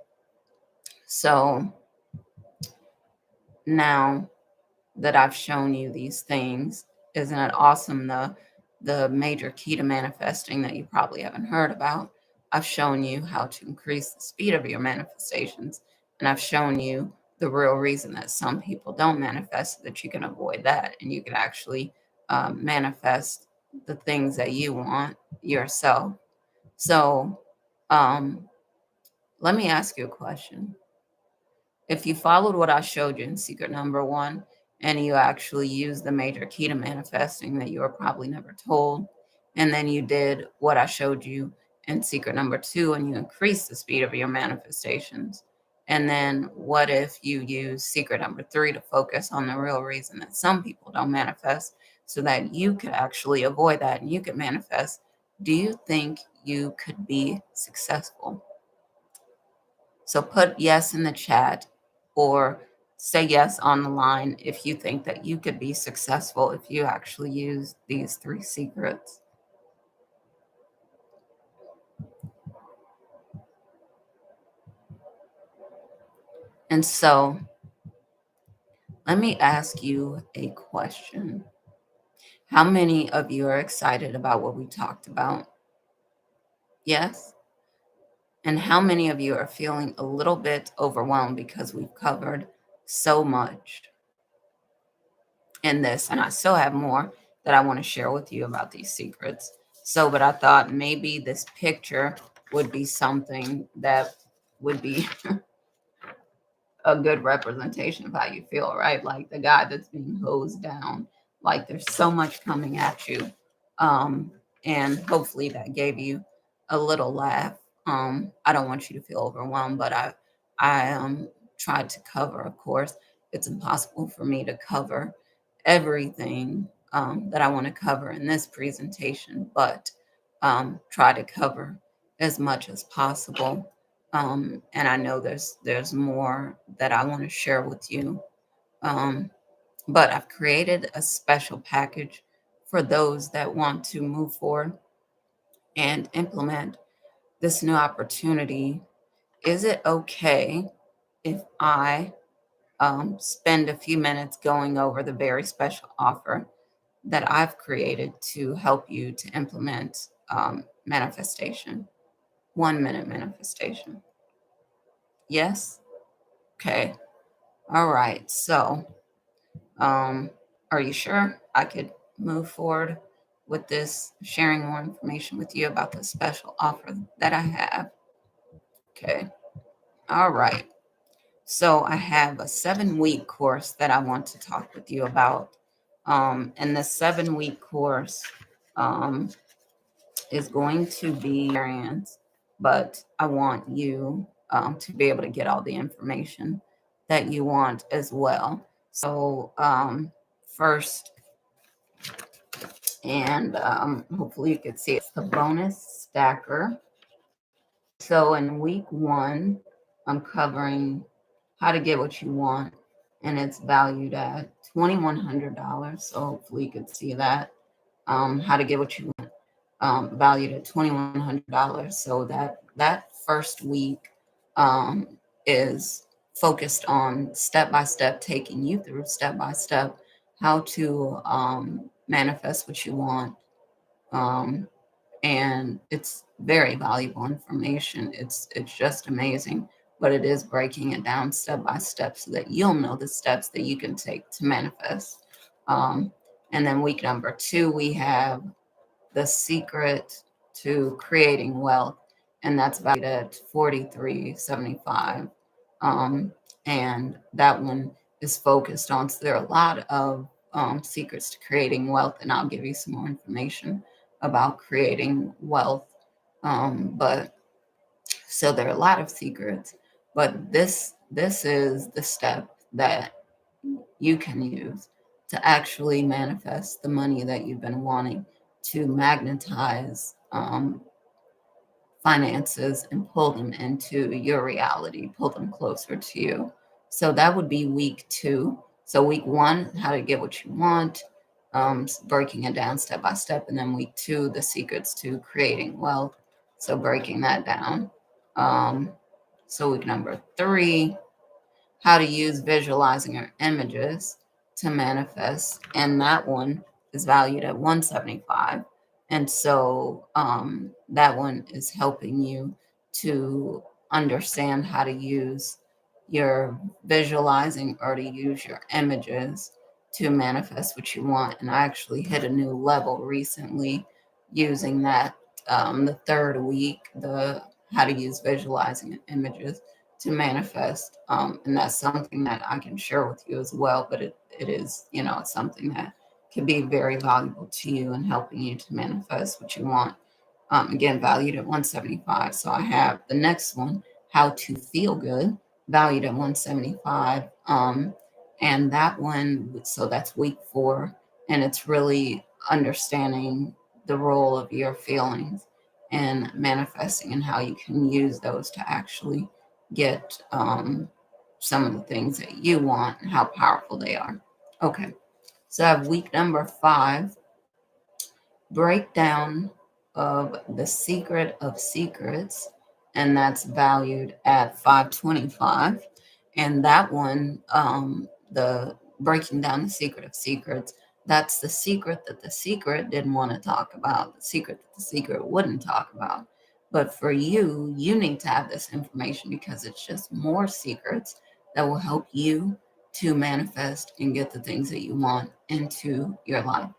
S1: so now that I've shown you these things, isn't it awesome? The major key to manifesting that you probably haven't heard about. I've shown you how to increase the speed of your manifestations, and I've shown you the real reason that some people don't manifest, so that you can avoid that, and you can actually manifest the things that you want yourself. So, um, let me ask you a question. If you followed what I showed you in secret number one, and you actually use the major key to manifesting that you were probably never told, and then you did what I showed you in secret number 2, and you increase the speed of your manifestations. And then what if you use secret number 3 to focus on the real reason that some people don't manifest, so that you could actually avoid that and you could manifest? Do you think you could be successful? So put yes in the chat, or say yes on the line if you think that you could be successful if you actually use these 3 secrets. And so let me ask you a question. How many of you are excited about what we talked about? Yes? And how many of you are feeling a little bit overwhelmed because we've covered so much in this? And I still have more that I want to share with you about these secrets. So, but I thought maybe this picture would be something that would be a good representation of how you feel, right? Like the guy that's being hosed down, like there's so much coming at you. Um, and hopefully that gave you a little laugh. I don't want you to feel overwhelmed, but I tried to cover, of course. It's impossible for me to cover everything that I want to cover in this presentation, but try to cover as much as possible. And I know there's more that I want to share with you. Um, but I've created a special package for those that want to move forward and implement this new opportunity. Is it okay if I spend a few minutes going over the very special offer that I've created to help you to implement manifestation? 1 minute manifestation. Yes? Okay. All right. So, are you sure I could move forward with this, sharing more information with you about the special offer that I have? Okay. All right. So, I have a 7-week course that I want to talk with you about. And the 7-week course um, is going to be variance, but I want you to be able to get all the information that you want as well. So, first, and hopefully you can see it's the bonus stacker. So, in week 1, I'm covering how to get what you want, and it's valued at $2,100. So, hopefully you can see that. How to get what you want. Valued at $2,100. So that first week is focused on step by step, taking you through step by step how to manifest what you want. And it's very valuable information. It's just amazing, but it is breaking it down step by step so that you'll know the steps that you can take to manifest. And then week number 2, we have the secret to creating wealth, and that's valued at $43.75. And that one is focused on, so there are a lot of secrets to creating wealth, and I'll give you some more information about creating wealth. But so there are a lot of secrets, but this is the step that you can use to actually manifest the money that you've been wanting, to magnetize finances and pull them into your reality, pull them closer to you. So that would be week 2. So week 1, how to get what you want, breaking it down step by step. And then week 2, the secrets to creating wealth. So breaking that down. So week number 3, how to use visualizing your images to manifest, and that one is valued at $175. And so that one is helping you to understand how to use your visualizing, or to use your images to manifest what you want. And I actually hit a new level recently using that. The 3rd week, the how to use visualizing images to manifest. And that's something that I can share with you as well. But it is, it's something that can be very valuable to you in helping you to manifest what you want. Again, valued at 175. So I have the next one, how to feel good, valued at 175. And that one, so that's week 4, and it's really understanding the role of your feelings and manifesting and how you can use those to actually get some of the things that you want and how powerful they are. Okay, so I have week number 5, breakdown of the secret of secrets, and that's valued at 525. And that one, the breaking down the secret of secrets, that's the secret that the secret didn't want to talk about, the secret that the secret wouldn't talk about. But for you, you need to have this information because it's just more secrets that will help you to manifest and get the things that you want into your life.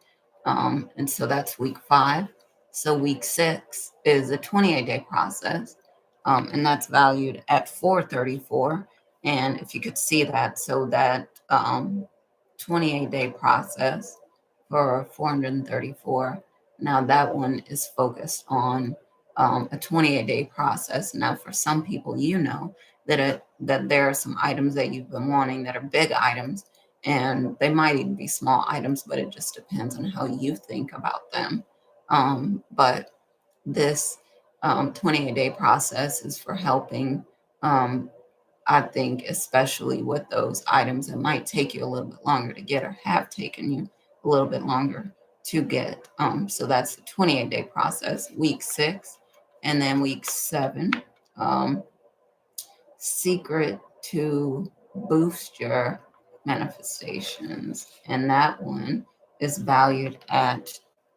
S1: And so that's week 5. So week 6 is a 28-day process, and that's valued at 434. And if you could see that, so that 28-day process for 434. Now that one is focused on a 28-day process. Now, for some people, that there are some items that you've been wanting that are big items, and they might even be small items, but it just depends on how you think about them. But this 28-day process is for helping, I think, especially with those items that might take you a little bit longer to get or have taken you a little bit longer to get. So that's the 28-day process, week 6. And then week 7, secret to boost your manifestations. And that one is valued at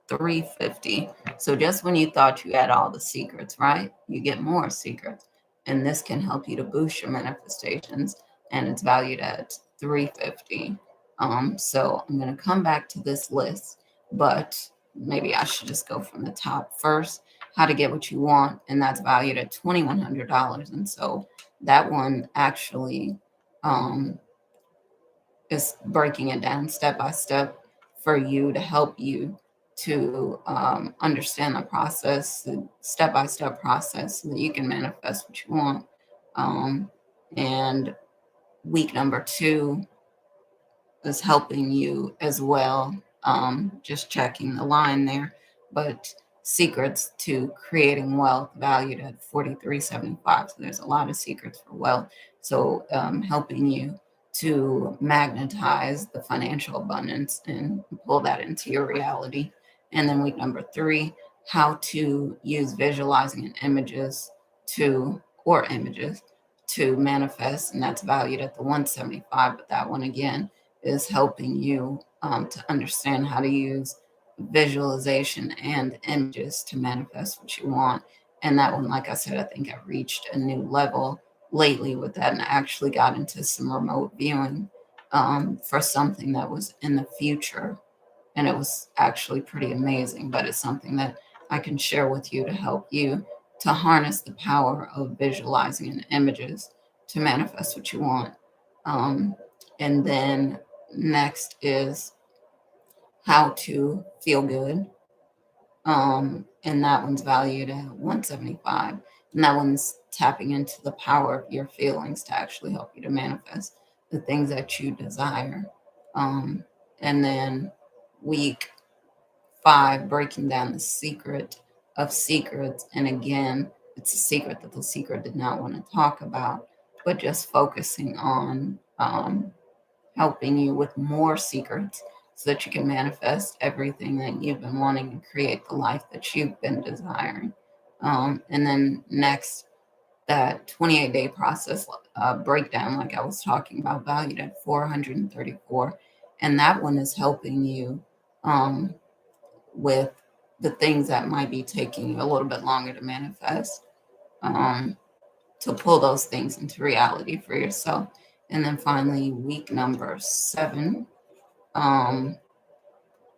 S1: 350. So just when you thought you had all the secrets, right? You get more secrets. And this can help you to boost your manifestations. And it's valued at 350. So I'm going to come back to this list, but maybe I should just go from the top first. How to get what you want, and that's valued at $2,100. And so that one actually is breaking it down step by step for you to help you to understand the process, the step by step process, so that you can manifest what you want. And week number 2 is helping you as well. Just checking the line there, but secrets to creating wealth valued at 4375. So there's a lot of secrets for wealth. So helping you to magnetize the financial abundance and pull that into your reality. And then week number 3, how to use visualizing and images to manifest, and that's valued at the 175. But that one again is helping you to understand how to use visualization and images to manifest what you want. And that one, like I said, I think I reached a new level lately with that, and I actually got into some remote viewing for something that was in the future. And it was actually pretty amazing, but it's something that I can share with you to help you to harness the power of visualizing and images to manifest what you want. And then next is how to feel good. And that one's valued at 175. And that one's tapping into the power of your feelings to actually help you to manifest the things that you desire. And then week 5, breaking down the secret of secrets. And again, it's a secret that the secret did not want to talk about, but just focusing on helping you with more secrets so that you can manifest everything that you've been wanting and create the life that you've been desiring. And then next, that 28-day process breakdown, like I was talking about, valued at 434. And that one is helping you with the things that might be taking you a little bit longer to manifest, to pull those things into reality for yourself. And then finally, week number 7,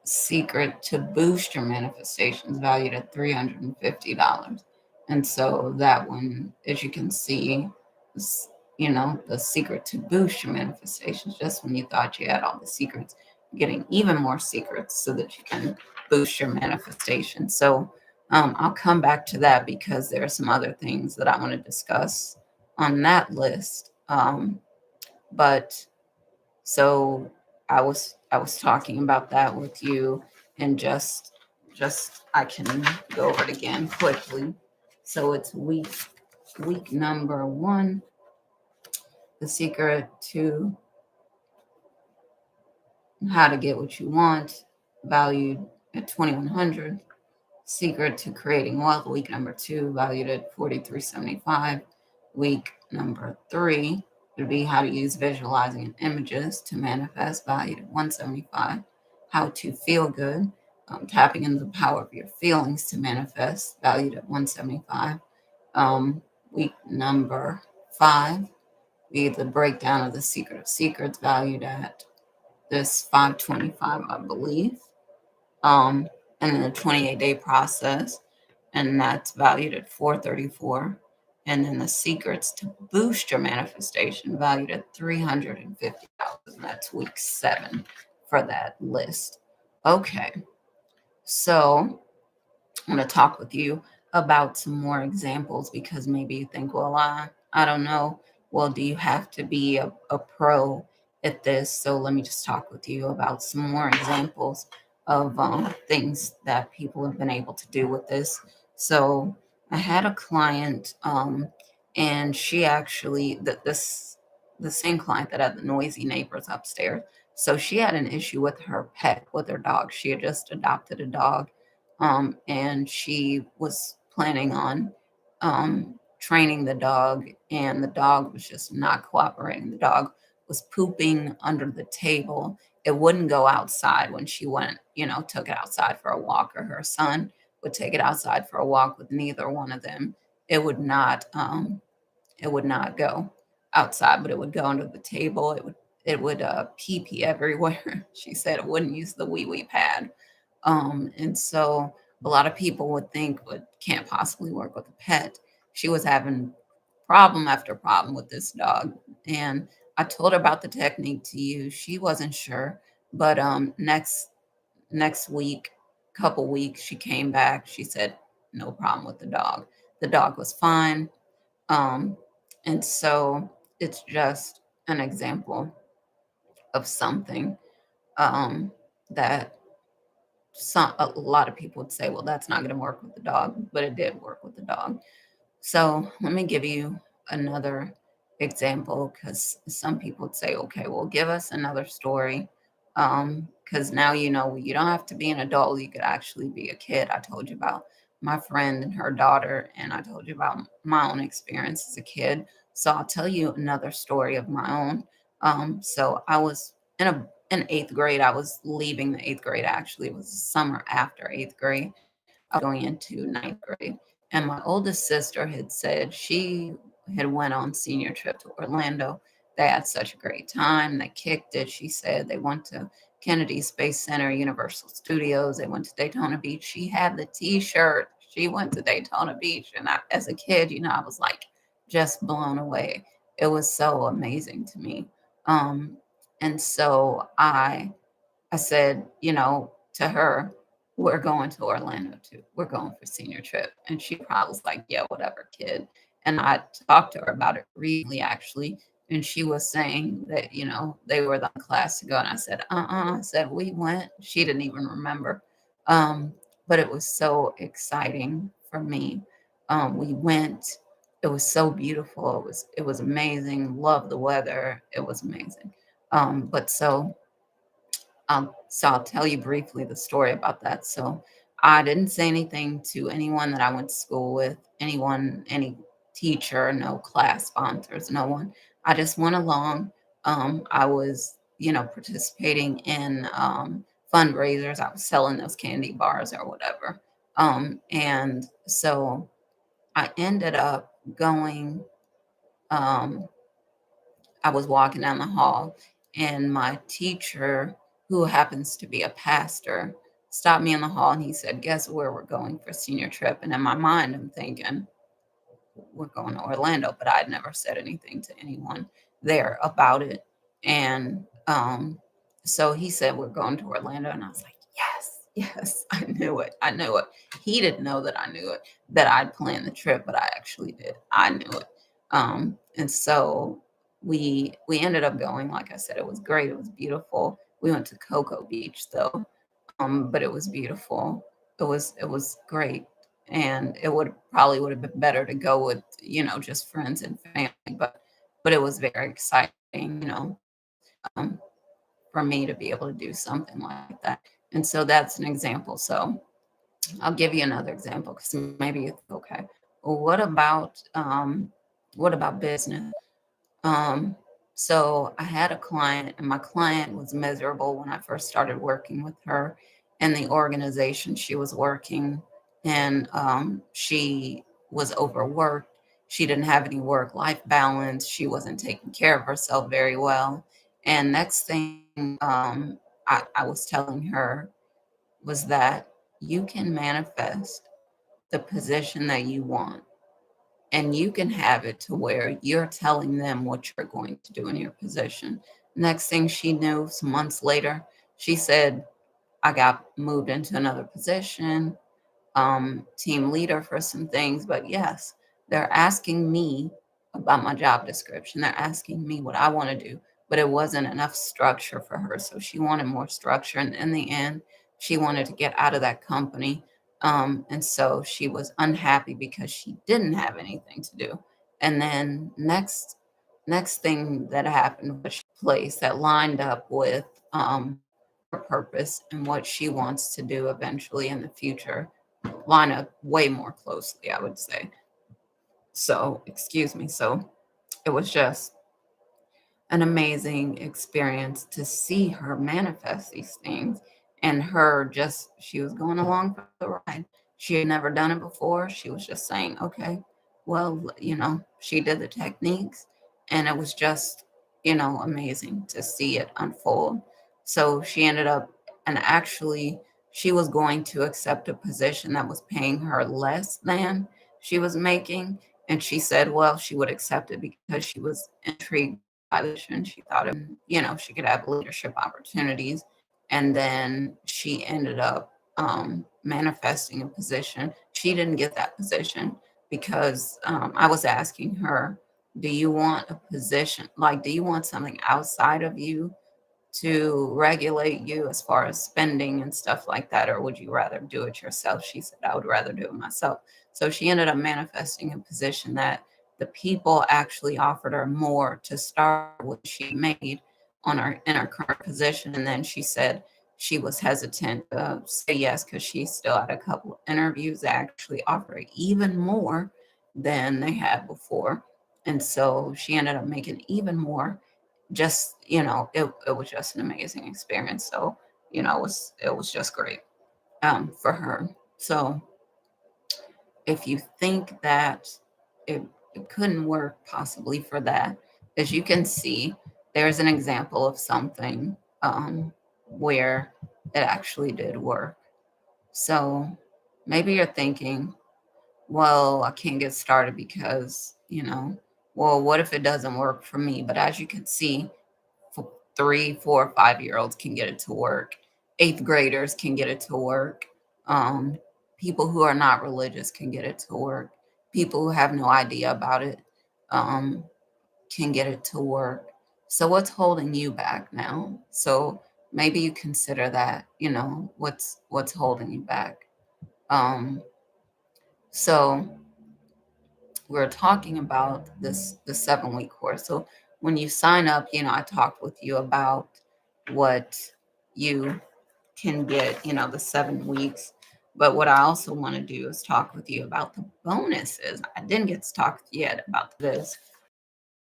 S1: secret to boost your manifestations, valued at $350. And so that one, as you can see, is, the secret to boost your manifestations. Just when you thought you had all the secrets, getting even more secrets so that you can boost your manifestation. So I'll come back to that because there are some other things that I want to discuss on that list. But so I was talking about that with you, and just I can go over it again quickly. So it's week number 1, the secret to how to get what you want, valued at 2100. Secret to creating wealth, week number 2, valued at 4375. Week number 3 would be how to use visualizing and images to manifest, valued at 175. How to feel good, tapping into the power of your feelings to manifest, valued at 175. Week number 5 be the breakdown of the secret of secrets, valued at this 525, I believe. Um, and then the 28-day process, and that's valued at 434. And then the secrets to boost your manifestation, valued at 350,000. That's week 7 for that list. Okay, so I'm going to talk with you about some more examples because maybe you think, well, I don't know. Well, do you have to be a pro at this? So let me just talk with you about some more examples of things that people have been able to do with this. So I had a client, and she actually, the same client that had the noisy neighbors upstairs. So she had an issue with her pet, with her dog. She had just adopted a dog, and she was planning on training the dog, and the dog was just not cooperating. The dog was pooping under the table. It wouldn't go outside when she went, took it outside for a walk, or her son would take it outside for a walk with neither one of them. It would not, it would not go outside, but it would go under the table. It would pee pee everywhere. She said it wouldn't use the wee wee pad. And so a lot of people would think, but can't possibly work with a pet. She was having problem after problem with this dog. And I told her about the technique to use. She wasn't sure. But next week, couple weeks, she came back. She said, no problem with the dog. The dog was fine. Um, and so it's just an example of something that a lot of people would say, well, that's not going to work with the dog, but it did work with the dog. So let me give you another example, because some people would say, okay, well, give us another story. Because now you don't have to be an adult, you could actually be a kid. I told you about my friend and her daughter, and I told you about my own experience as a kid. So I'll tell you another story of my own. So I was in eighth grade. I was leaving the eighth grade. Actually, it was the summer after eighth grade. I was going into ninth grade, and my oldest sister had said she had went on senior trip to Orlando. They had such a great time. They kicked it. She said they went to Kennedy Space Center, Universal Studios. They went to Daytona Beach. She had the T-shirt. She went to Daytona Beach, and as a kid, I was like just blown away. It was so amazing to me. Um, and so I said, to her, we're going to Orlando too. We're going for senior trip. And she probably was like, yeah, whatever, kid. And I talked to her about it recently, actually. And she was saying that, they were the class to go. And I said, I said, we went. She didn't even remember. Um, but it was so exciting for me. We went. It was so beautiful. It was amazing. Loved the weather. It was amazing. But so I'll tell you briefly the story about that. So I didn't say anything to anyone that I went to school with, anyone, any teacher, no class sponsors, no one. I just went along. I was, participating in fundraisers. I was selling those candy bars or whatever. And so I ended up going. Um, I was walking down the hall, and my teacher, who happens to be a pastor, stopped me in the hall, and he said, guess where we're going for senior trip? And in my mind, I'm thinking, we're going to Orlando, but I'd never said anything to anyone there about it. And So he said, we're going to Orlando. And I was like, yes, yes, I knew it. I knew it. He didn't know that I knew it, that I'd planned the trip, but I actually did. I knew it. And so we ended up going. Like I said, it was great. It was beautiful. We went to Cocoa Beach though, but it was beautiful. It was great. And it would have been better to go with, just friends and family, but it was very exciting, um, for me to be able to do something like that. And so that's an example. So I'll give you another example because maybe you think, okay, well, what about business? Um, so I had a client, and my client was miserable when I first started working with her and the organization she was working. And she was overworked. She didn't have any work-life balance. She wasn't taking care of herself very well. And next thing I was telling her was that you can manifest the position that you want, and you can have it to where you're telling them what you're going to do in your position. Next thing she knew, some months later, she said, I got moved into another position, team leader for some things. But yes, they're asking me about my job description. They're asking me what I want to do, but it wasn't enough structure for her. So she wanted more structure. And in the end, she wanted to get out of that company. And so she was unhappy because she didn't have anything to do. And then next thing that happened was a place that lined up with her purpose and what she wants to do eventually in the future, line up way more closely, I would say. So, excuse me. So it was just an amazing experience to see her manifest these things, and her just, she was going along for the ride. She had never done it before. She was just saying, okay, well, she did the techniques, and it was just, amazing to see it unfold. So she ended up, and actually, she was going to accept a position that was paying her less than she was making. And she said, well, she would accept it because she was intrigued by the position. She thought, she could have leadership opportunities. And then she ended up manifesting a position. She didn't get that position because I was asking her, do you want a position? Like, do you want something outside of you to regulate you as far as spending and stuff like that, or would you rather do it yourself? She said, I would rather do it myself. So she ended up manifesting a position that the people actually offered her more to start what she made on her in her current position. And then she said she was hesitant to say yes because she still had a couple of interviews that actually offered her even more than they had before. And so she ended up making even more. Just, it was just an amazing experience. So, it was just great for her. So if you think that it, it couldn't work possibly for that, as you can see, there's an example of something where it actually did work. So maybe you're thinking, well, I can't get started because, well, what if it doesn't work for me? But as you can see, 3, 4, 5-year-olds can get it to work. Eighth graders can get it to work. Um, People who are not religious can get it to work. People who have no idea about it um, can get it to work. So what's holding you back now? So maybe you consider that, what's holding you back. Um, so we're talking about the 7-week course. So when you sign up, I talked with you about what you can get, the 7 weeks. But what I also want to do is talk with you about the bonuses. I didn't get to talk yet about this.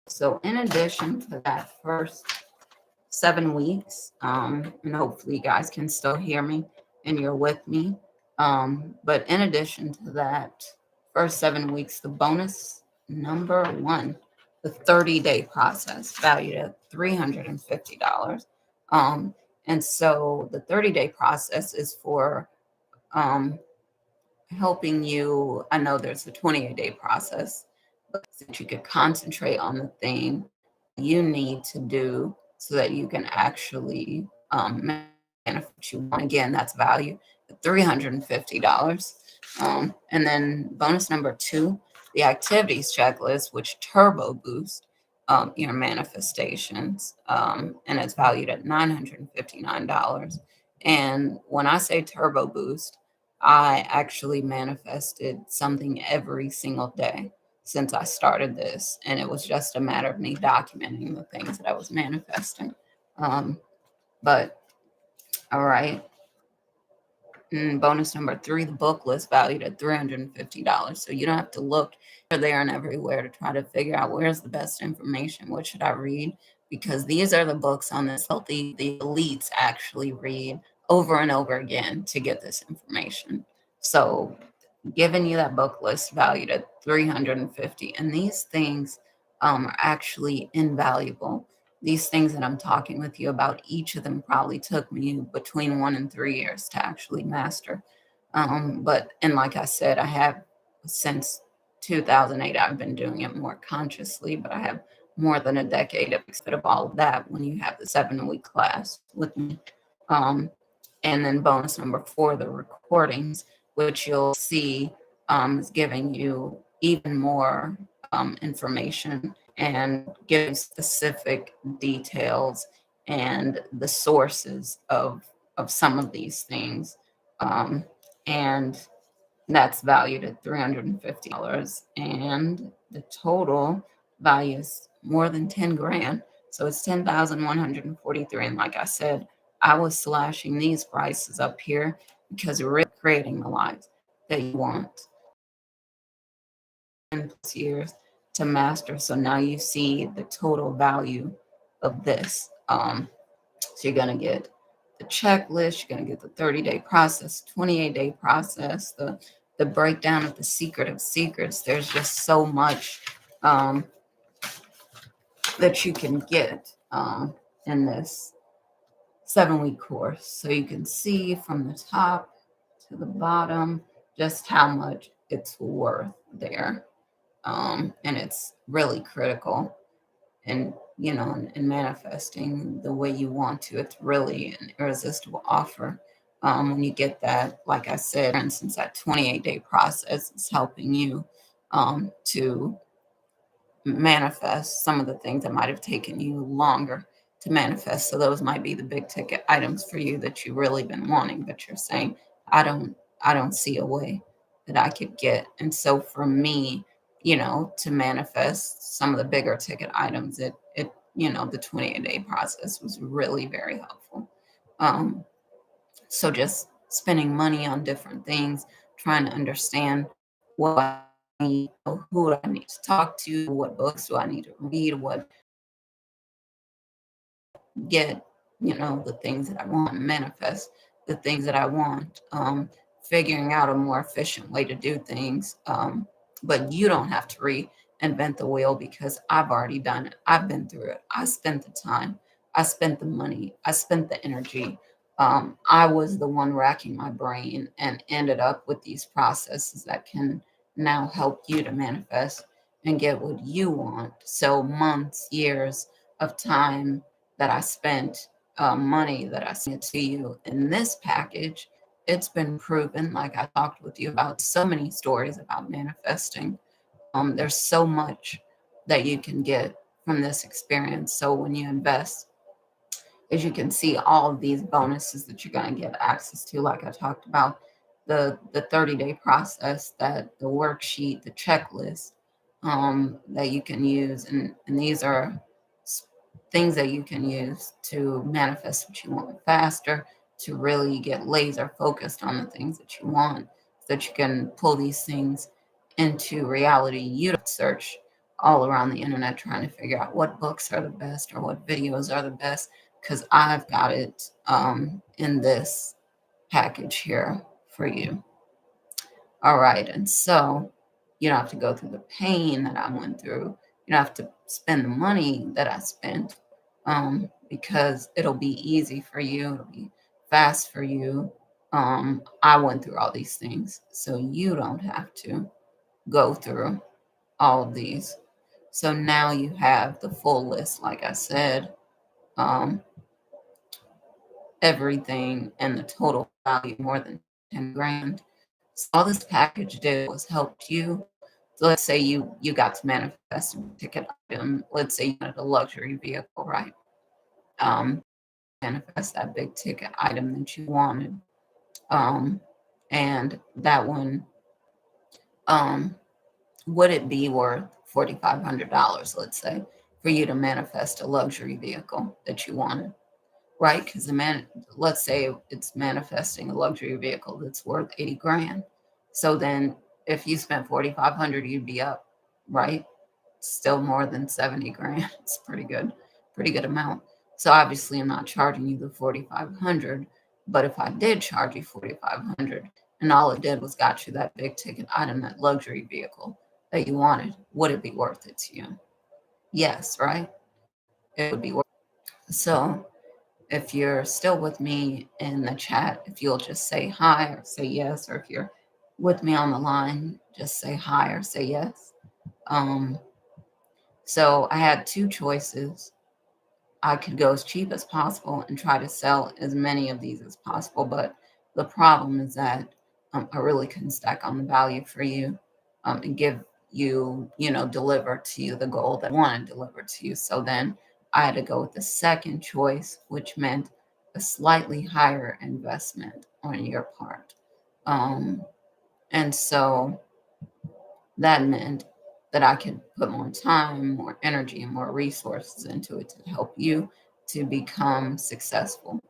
S1: So in addition to that first 7 weeks, and hopefully you guys can still hear me and you're with me. But in addition to that first 7 weeks, the bonus number one, the 30-day process valued at $350. And so the 30-day process is for um, helping you. I know there's a 28-day process, but that you could concentrate on the thing you need to do so that you can actually manifest you want. Again, that's value at $350. And then bonus number 2, the activities checklist, which turbo boost your manifestations, and it's valued at $959. And when I say turbo boost, I actually manifested something every single day since I started this, and it was just a matter of me documenting the things that I was manifesting. But all right. Bonus number 3, the book list valued at $350. So you don't have to look here, there, and everywhere to try to figure out where's the best information. What should I read? Because these are the books on this healthy, the elites actually read over and over again to get this information. So giving you that book list valued at 350, and these things are actually invaluable. These things that I'm talking with you about, each of them probably took me between 1 and 3 years to actually master. And like I said, I have since 2008, I've been doing it more consciously, but I have more than a decade of all of that when you have the 7-week class with me. And then bonus number 4, the recordings, which you'll see is giving you even more information and giving specific details and the sources of some of these things. And that's valued at $350. And the total value is more than 10 grand. So it's 10,143. And like I said, I was slashing these prices up here because we're really creating the lives that you want. 10 plus years to master. So now you see the total value of this. So you're going to get the checklist, you're going to get the 30-day process, 28-day process, the breakdown of the secret of secrets. There's just so much that you can get in this 7-week course. So you can see from the top to the bottom just how much it's worth there. And it's really critical. And in manifesting the way you want to, it's really an irresistible offer. When you get that, like I said, for instance, that 28-day process is helping you to manifest some of the things that might have taken you longer to manifest. So those might be the big ticket items for you that you've really been wanting, but you're saying, I don't see a way that I could get. And so for me, to manifest some of the bigger ticket items, the 28-day process was really very helpful. So just spending money on different things, trying to understand what I need, who do I need to talk to, what books do I need to read, what get, the things that I want, manifest the things that I want, figuring out a more efficient way to do things. But you don't have to reinvent the wheel because I've already done it. I've been through it. I spent the time, I spent the money, I spent the energy. I was the one racking my brain and ended up with these processes that can now help you to manifest and get what you want. So months, years of time that I spent, money that I sent to you in this package, it's been proven, like I talked with you about so many stories about manifesting. There's so much that you can get from this experience. So when you invest, as you can see, all of these bonuses that you're going to get access to, like I talked about, the 30-day process, that the worksheet, the checklist that you can use, and these are things that you can use to manifest what you want faster, to really get laser focused on the things that you want, so that you can pull these things into reality. You don't search all around the internet trying to figure out what books are the best or what videos are the best, because I've got it in this package here for you. All right. And so you don't have to go through the pain that I went through. You don't have to spend the money that I spent, because it'll be easy for you. It'll be fast for you. I went through all these things, so you don't have to go through all of these. So now you have the full list, like I said. everything and the total value more than 10 grand. So all this package did was helped you. So let's say you got to manifest a ticket item. Let's say you wanted a luxury vehicle, right? Um, Manifest that big ticket item that you wanted. Um, and that one, um, would it be worth $4,500, let's say, for you to manifest a luxury vehicle that you wanted? Right? Because let's say it's manifesting a luxury vehicle that's worth 80 grand. So then if you spent 4,500, you'd be up, right? Still more than 70 grand. It's pretty good amount. So obviously I'm not charging you the 4,500, but if I did charge you 4,500 and all it did was got you that big ticket item, that luxury vehicle that you wanted, would it be worth it to you? Yes, right? It would be worth it. So if you're still with me in the chat, if you'll just say hi or say yes, or if you're with me on the line, just say hi or say yes. Um, so I had two choices. I could go as cheap as possible and try to sell as many of these as possible, but the problem is that I really couldn't stack on the value for you and give you, deliver to you the goal that I want to deliver to you. So then I had to go with the second choice, which meant a slightly higher investment on your part. Um, and so that meant that I could put more time, more energy, and more resources into it to help you to become successful.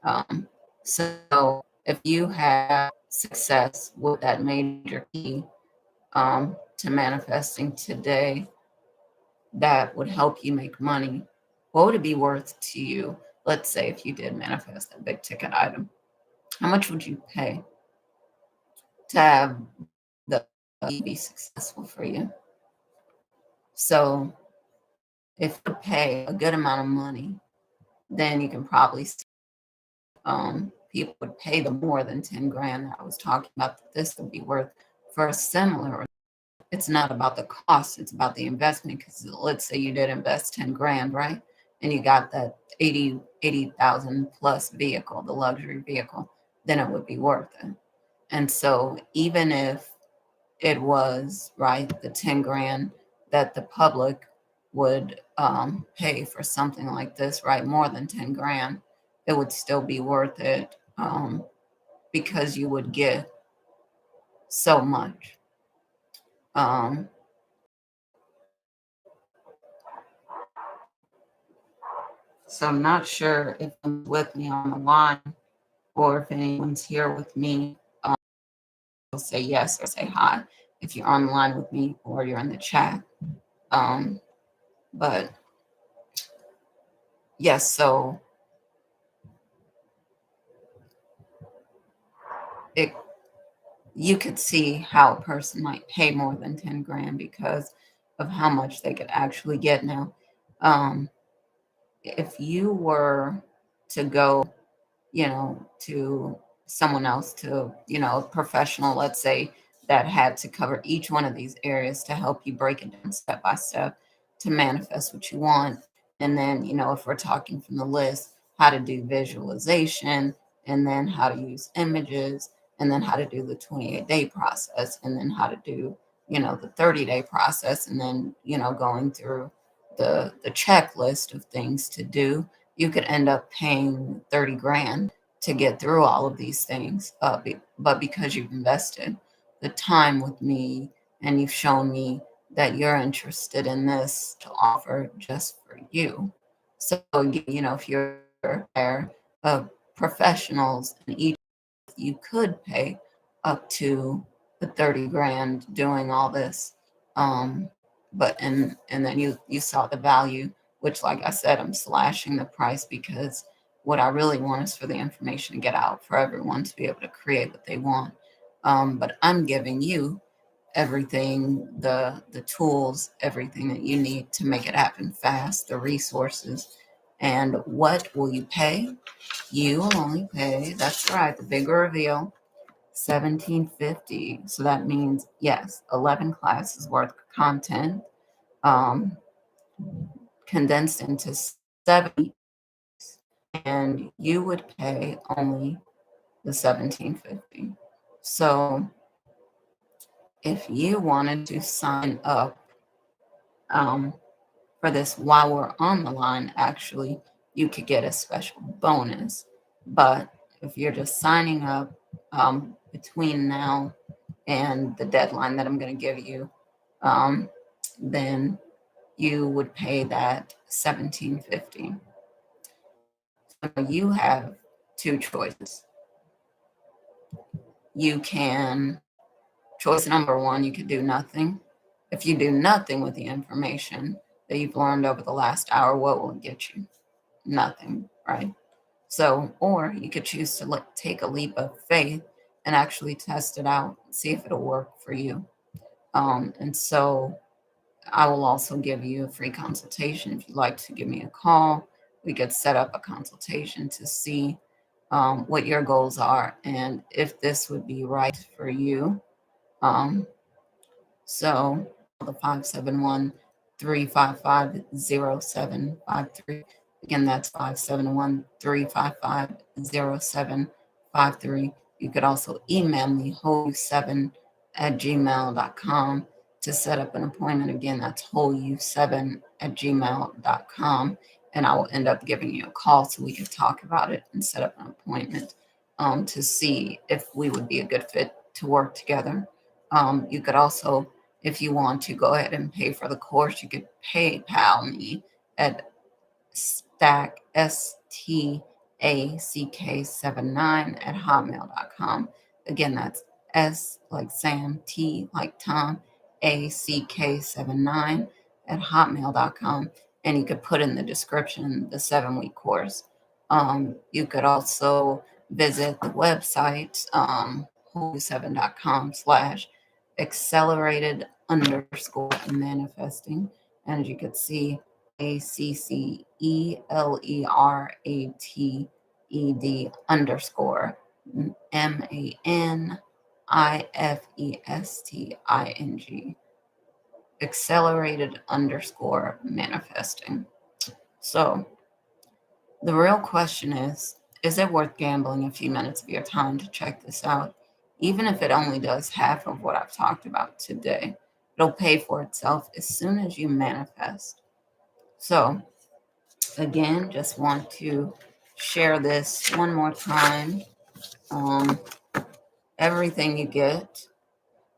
S1: Um, so if you have success with that major key to manifesting today that would help you make money, what would it be worth to you? Let's say if you did manifest a big ticket item, how much would you pay to have the be successful for you? So if you pay a good amount of money, then you can probably see, people would pay the more than 10 grand that I was talking about that this would be worth for a similar. It's not about the cost, it's about the investment. Because let's say you did invest 10 grand, right? And you got that 80,000 plus vehicle, the luxury vehicle, then it would be worth it. And so even if it was, right, the 10 grand that the public would pay for something like this, right, more than 10 grand, it would still be worth it because you would get so much. Um, so I'm not sure if I'm with me on the line or if anyone's here with me. Say yes or say hi if you're on the line with me or you're in the chat. Um, but yes, so it you could see how a person might pay more than 10 grand because of how much they could actually get now. Um, if you were to go, to someone else, to, a professional, let's say, that had to cover each one of these areas to help you break it down step by step to manifest what you want. And then, if we're talking from the list, how to do visualization, and then how to use images, and then how to do the 28-day process, and then how to do, the 30-day process, and then, going through the checklist of things to do, you could end up paying 30 grand to get through all of these things. But because you've invested the time with me and you've shown me that you're interested in this to offer just for you. So, if you're there of professionals and each you could pay up to the 30 grand doing all this. Um, and then you saw the value, which like I said, I'm slashing the price because what I really want is for the information to get out for everyone to be able to create what they want. But I'm giving you everything, the tools, everything that you need to make it happen fast, the resources. And what will you pay? You will only pay, that's right, the big reveal, 1750. So that means, yes, 11 classes worth of content, um, condensed into 7 and you would pay only the $17.50. So if you wanted to sign up um, for this while we're on the line, actually, you could get a special bonus. But if you're just signing up between now and the deadline that I'm going to give you, then you would pay that $17.50. So you have two choices. You can, choice number one, you could do nothing. If you do nothing with the information that you've learned over the last hour, what will it get you? Nothing, right? So, or you could choose to take a leap of faith and actually test it out, see if it'll work for you. And so I will also give you a free consultation. If you'd like to give me a call, we could set up a consultation to see what your goals are and if this would be right for you. Um, so the 571-355-0753. Again, that's 571-355-0753. You could also email me, wholeyou7@gmail.com to set up an appointment. Again, that's wholeyou7@gmail.com. And I will end up giving you a call so we can talk about it and set up an appointment to see if we would be a good fit to work together. You could also, if you want to go ahead and pay for the course, you could PayPal me at stack, stack79@hotmail.com. Again, that's S like Sam, T like Tom, ACK79@hotmail.com. And you could put in the description the 7-week course. You could also visit the website, wholey7.com/accelerated underscore manifesting. And as you can see, ACCELERATED underscore MANIFESTING. Accelerated underscore manifesting. So the real question is it worth gambling a few minutes of your time to check this out? Even if it only does half of what I've talked about today, it'll pay for itself as soon as you manifest. So again, just want to share this one more time. Everything you get.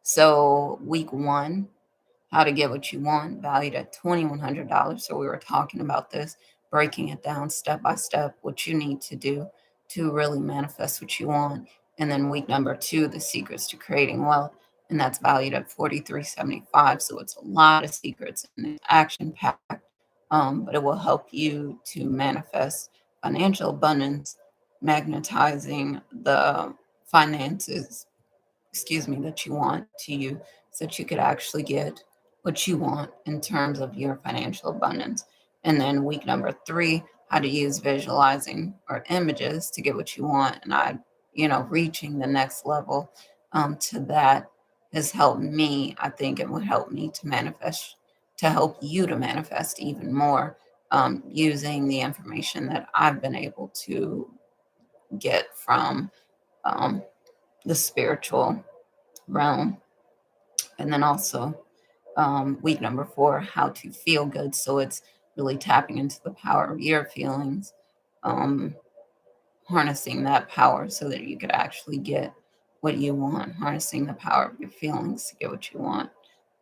S1: So week 1, how to get what you want, valued at $2,100. So we were talking about this, breaking it down step by step, what you need to do to really manifest what you want. And then week number 2, the secrets to creating wealth, and that's valued at $43.75. So it's a lot of secrets and it's action packed, but it will help you to manifest financial abundance, magnetizing the finances that you want to you so that you could actually get what you want in terms of your financial abundance. And then week number 3, how to use visualizing or images to get what you want. And reaching the next level to that has helped me. I think it would help me to manifest, to help you to manifest even more using the information that I've been able to get from the spiritual realm. And then also week number 4, how to feel good. So it's really tapping into the power of your feelings, harnessing that power so that you could actually get what you want, harnessing the power of your feelings to get what you want.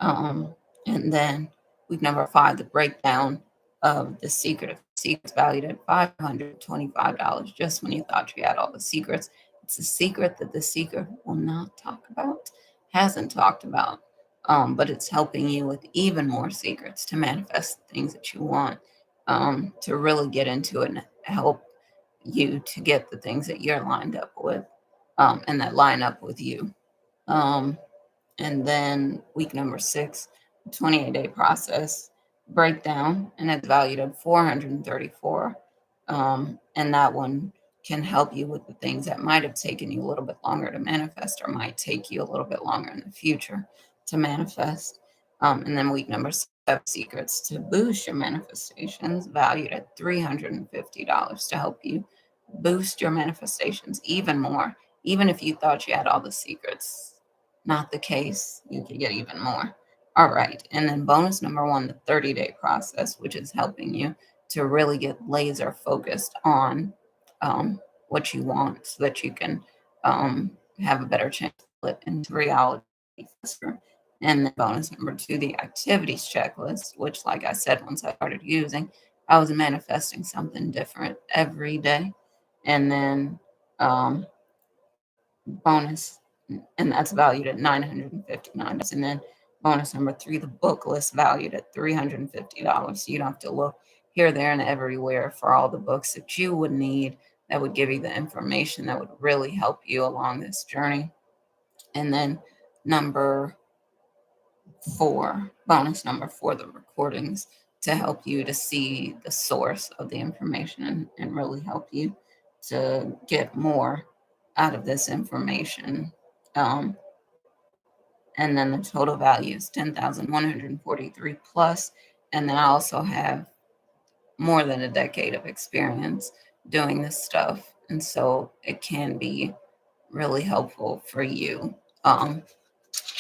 S1: And then week number 5, the breakdown of the secret. Secrets valued at $525. Just when you thought you had all the secrets, it's a secret that the seeker will not talk about, hasn't talked about, but it's helping you with even more secrets to manifest the things that you want, to really get into it and help you to get the things that you're lined up with, and that line up with you. And then week number 6, 28-day process breakdown, and it's valued at $434. And that one can help you with the things that might have taken you a little bit longer to manifest or might take you a little bit longer in the future to manifest. And then week number 7, secrets to boost your manifestations, valued at $350 to help you boost your manifestations even more. Even if you thought you had all the secrets, not the case, you could get even more. All right. And then bonus number 1, the 30-day process, which is helping you to really get laser focused on what you want so that you can have a better chance to flip into reality faster. And then bonus number 2, the activities checklist, which, like I said, once I started using, I was manifesting something different every day. And then bonus, and that's valued at $959. And then bonus number 3, the book list, valued at $350. So you don't have to look here, there, and everywhere for all the books that you would need that would give you the information that would really help you along this journey. And then number 4, bonus number 4, the recordings, to help you to see the source of the information and really help you to get more out of this information. Um, and then the total value is 10,143 plus. And then I also have more than a decade of experience doing this stuff. And so it can be really helpful for you.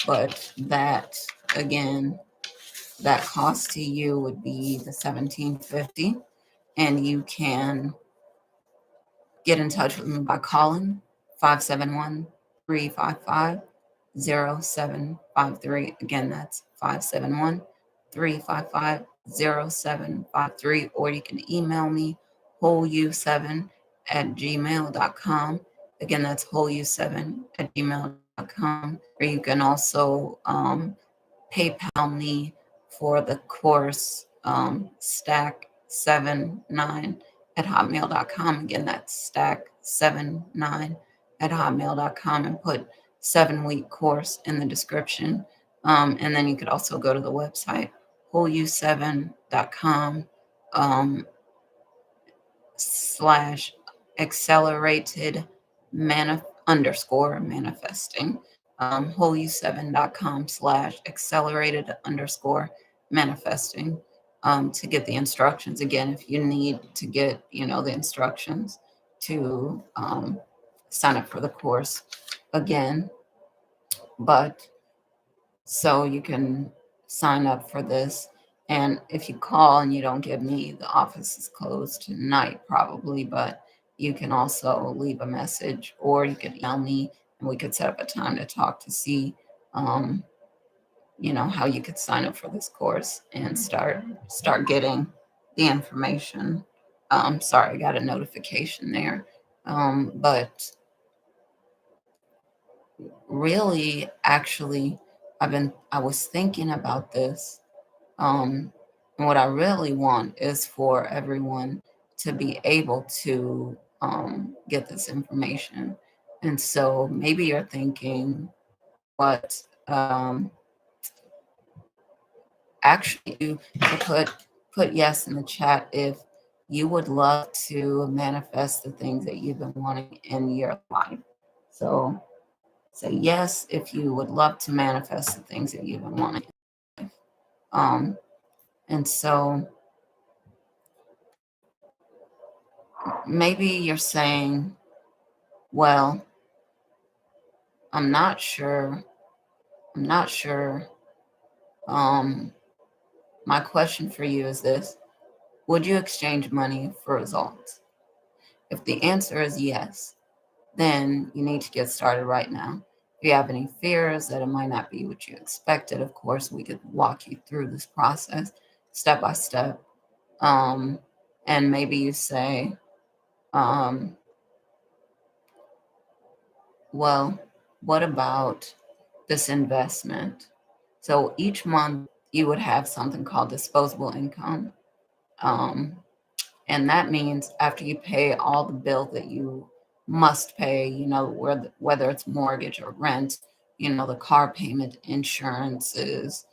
S1: But that, again, that cost to you would be the $1,750. And you can get in touch with me by calling 571-355-0753. Again, that's 571-355-0753. Or you can email me wholeu7@gmail.com. Again, that's wholeu7@gmail.com. Or you can also PayPal me for the course stack79@hotmail.com. Again, that's stack79@hotmail.com, and put 7-week course in the description. And then you could also go to the website wholeu7.com slash accelerated manifesting. wholeu7.com slash accelerated manifesting to get the instructions. Again, if you need to get, the instructions to sign up for the course again. But so you can sign up for this. And if you call and you don't get me, the office is closed tonight probably, but you can also leave a message, or you could email me and we could set up a time to talk to see, how you could sign up for this course and start getting the information. Sorry, I got a notification there. But really, actually, I was thinking about this. And what I really want is for everyone to be able to get this information. And so maybe you're thinking, what actually you could put yes in the chat if you would love to manifest the things that you've been wanting in your life. So say yes if you would love to manifest the things that you've been wanting. And so maybe you're saying, well, I'm not sure. My question for you is this: would you exchange money for results? If the answer is yes, then you need to get started right now. If you have any fears that it might not be what you expected, of course, we could walk you through this process step by step. And maybe you say, well, what about this investment? So each month you would have something called disposable income. And that means after you pay all the bills that you must pay, whether it's mortgage or rent, the car payment, insurances,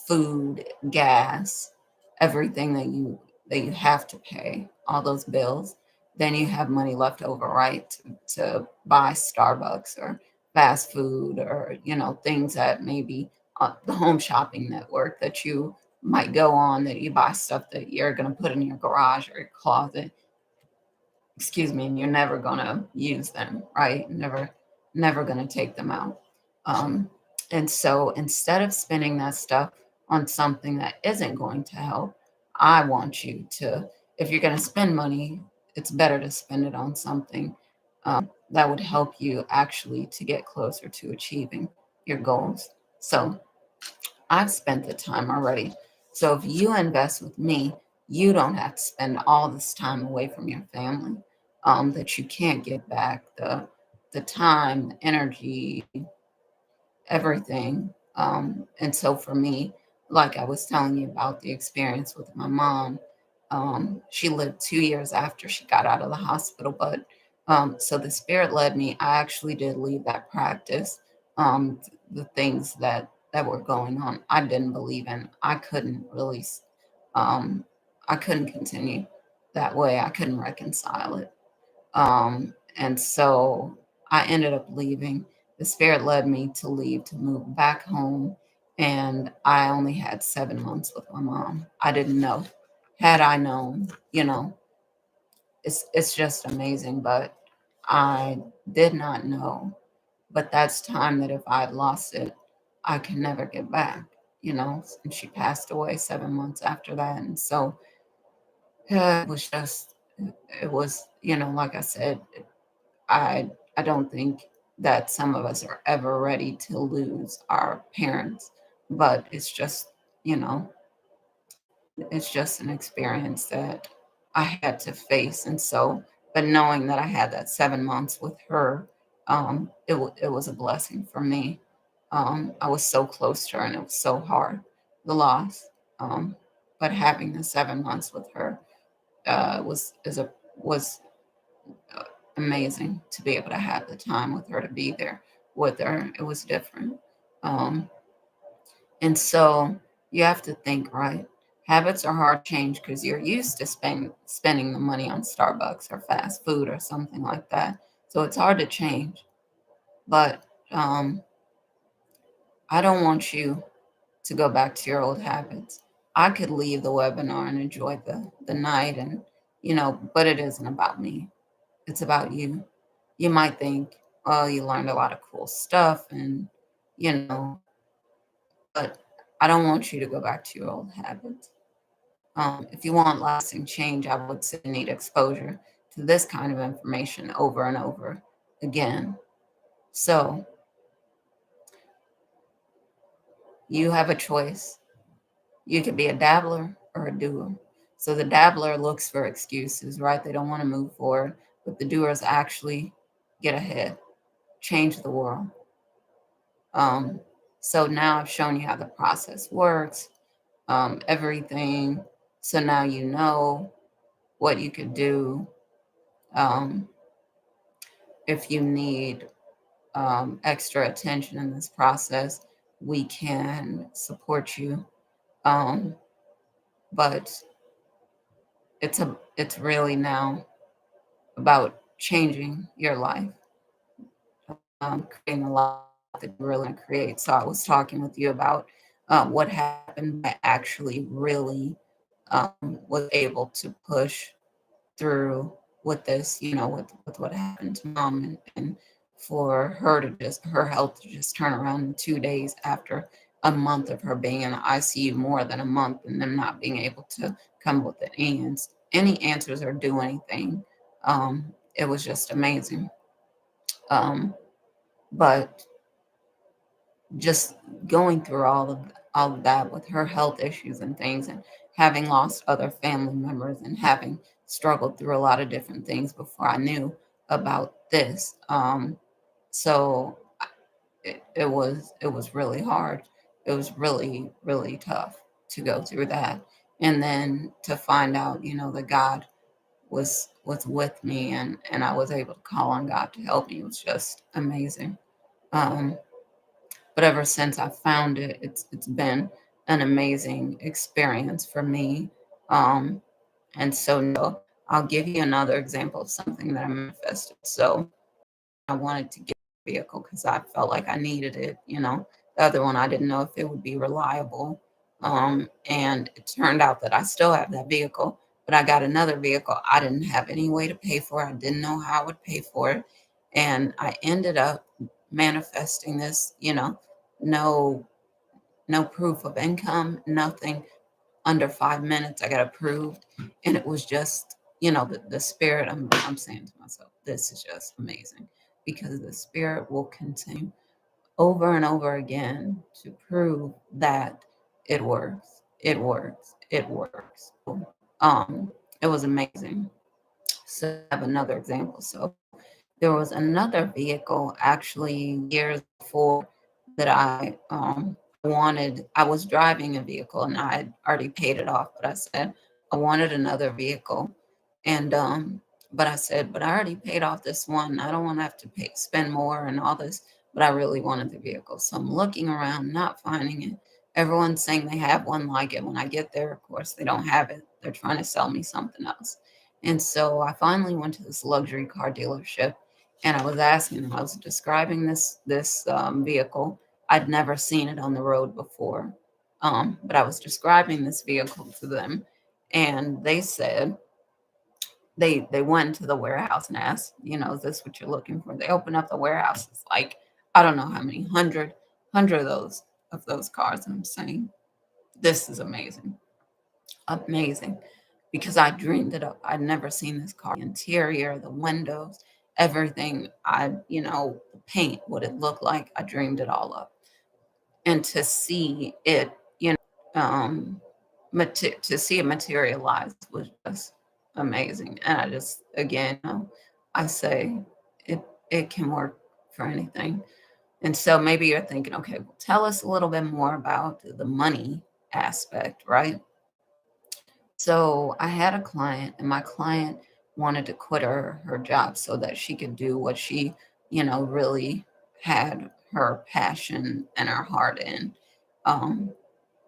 S1: food, gas, everything that you have to pay, all those bills, then you have money left over, right, to buy Starbucks or fast food or, things that maybe the home shopping network that you might go on, that you buy stuff that you're going to put in your garage or your closet, excuse me, and you're never going to use them, right? Never going to take them out. Um, and so instead of spending that stuff on something that isn't going to help, I want you to, if you're going to spend money, it's better to spend it on something that would help you actually to get closer to achieving your goals. So I've spent the time already. So if you invest with me, you don't have to spend all this time away from your family that you can't get back. The time, the energy, everything. And so for me, like I was telling you about the experience with my mom, she lived 2 years after she got out of the hospital. But so the spirit led me. I actually did leave that practice. The things that were going on, I didn't believe in. I couldn't really, um, I couldn't continue that way. I couldn't reconcile it. And so I ended up leaving. The spirit led me to leave to move back home. And I only had 7 months with my mom. I didn't know. Had I known, it's just amazing. But I did not know. But that's time that if I'd lost it, I can never get back, And she passed away 7 months after that. And so it was just, it was, like I said, I don't think that some of us are ever ready to lose our parents, but you know, it's just an experience that I had to face. And so, but knowing that I had that 7 months with her, it was a blessing for me. I was so close to her, and it was so hard, the loss. Um, but having the 7 months with her was amazing to be able to have the time with her, to be there with her. It was different. Um, and so you have to think, right? Habits are hard to change because you're used to spending the money on Starbucks or fast food or something like that. So it's hard to change. But I don't want you to go back to your old habits. I could leave the webinar and enjoy the night, and but it isn't about me. It's about you. You might think, oh, you learned a lot of cool stuff, and you know, but I don't want you to go back to your old habits. If you want lasting change, I would say you need exposure to this kind of information over and over again. So you have a choice. You could be a dabbler or a doer. So the dabbler looks for excuses, right? They don't want to move forward, but the doers actually get ahead, change the world. Um, so now I've shown you how the process works, everything. So now you know what you could do um, if you need extra attention in this process. We can support you, um, but it's really now about changing your life, creating a life that you really want to create. So I was talking with you about what happened. I actually really was able to push through with this, with what happened to mom, and for her health to just turn around in 2 days after a month of her being in the ICU, more than a month, and them not being able to come with any answers or do anything. It was just amazing. Um, but just going through all of that with her health issues and things, and having lost other family members, and having struggled through a lot of different things before I knew about this. So it was really hard. It was really, really tough to go through that. And then to find out, that God was with me, and I was able to call on God to help me. It was just amazing. Um, but ever since I found it, it's been an amazing experience for me. Um, and so no, I'll give you another example of something that I manifested. So I wanted to get a vehicle because I felt like I needed it, The other one, I didn't know if it would be reliable. And it turned out that I still have that vehicle, but I got another vehicle. I didn't have any way to pay for it. I didn't know how I would pay for it. And I ended up manifesting this, no, no proof of income, nothing. Under 5 minutes, I got approved. And it was just, the spirit. I'm saying to myself, this is just amazing, because the spirit will continue over and over again to prove that it works. It works. It works. Um, it was amazing. So I have another example. So there was another vehicle actually years before that I was driving a vehicle and I had already paid it off, but I said I wanted another vehicle. And but I said, but I already paid off this one. I don't want to have to spend more and all this, but I really wanted the vehicle. So I'm looking around, not finding it. Everyone's saying they have one like it. When I get there, of course, they don't have it. They're trying to sell me something else. And so I finally went to this luxury car dealership, and I was asking them, I was describing this vehicle. I'd never seen it on the road before. But I was describing this vehicle to them, and they said they went to the warehouse and asked, is this what you're looking for? They opened up the warehouse. It's like, I don't know how many hundred of those cars. And I'm saying, this is amazing. Amazing. Because I dreamed it up. I'd never seen this car. The interior, the windows, everything. The paint, what it looked like. I dreamed it all up. And to see it, um, to see it materialize was just amazing. And I just, again, I say it it can work for anything. And so maybe you're thinking, okay, well, tell us a little bit more about the money aspect, right? So I had a client, and my client wanted to quit her job so that she could do what she, really had her passion and her heart in. Um,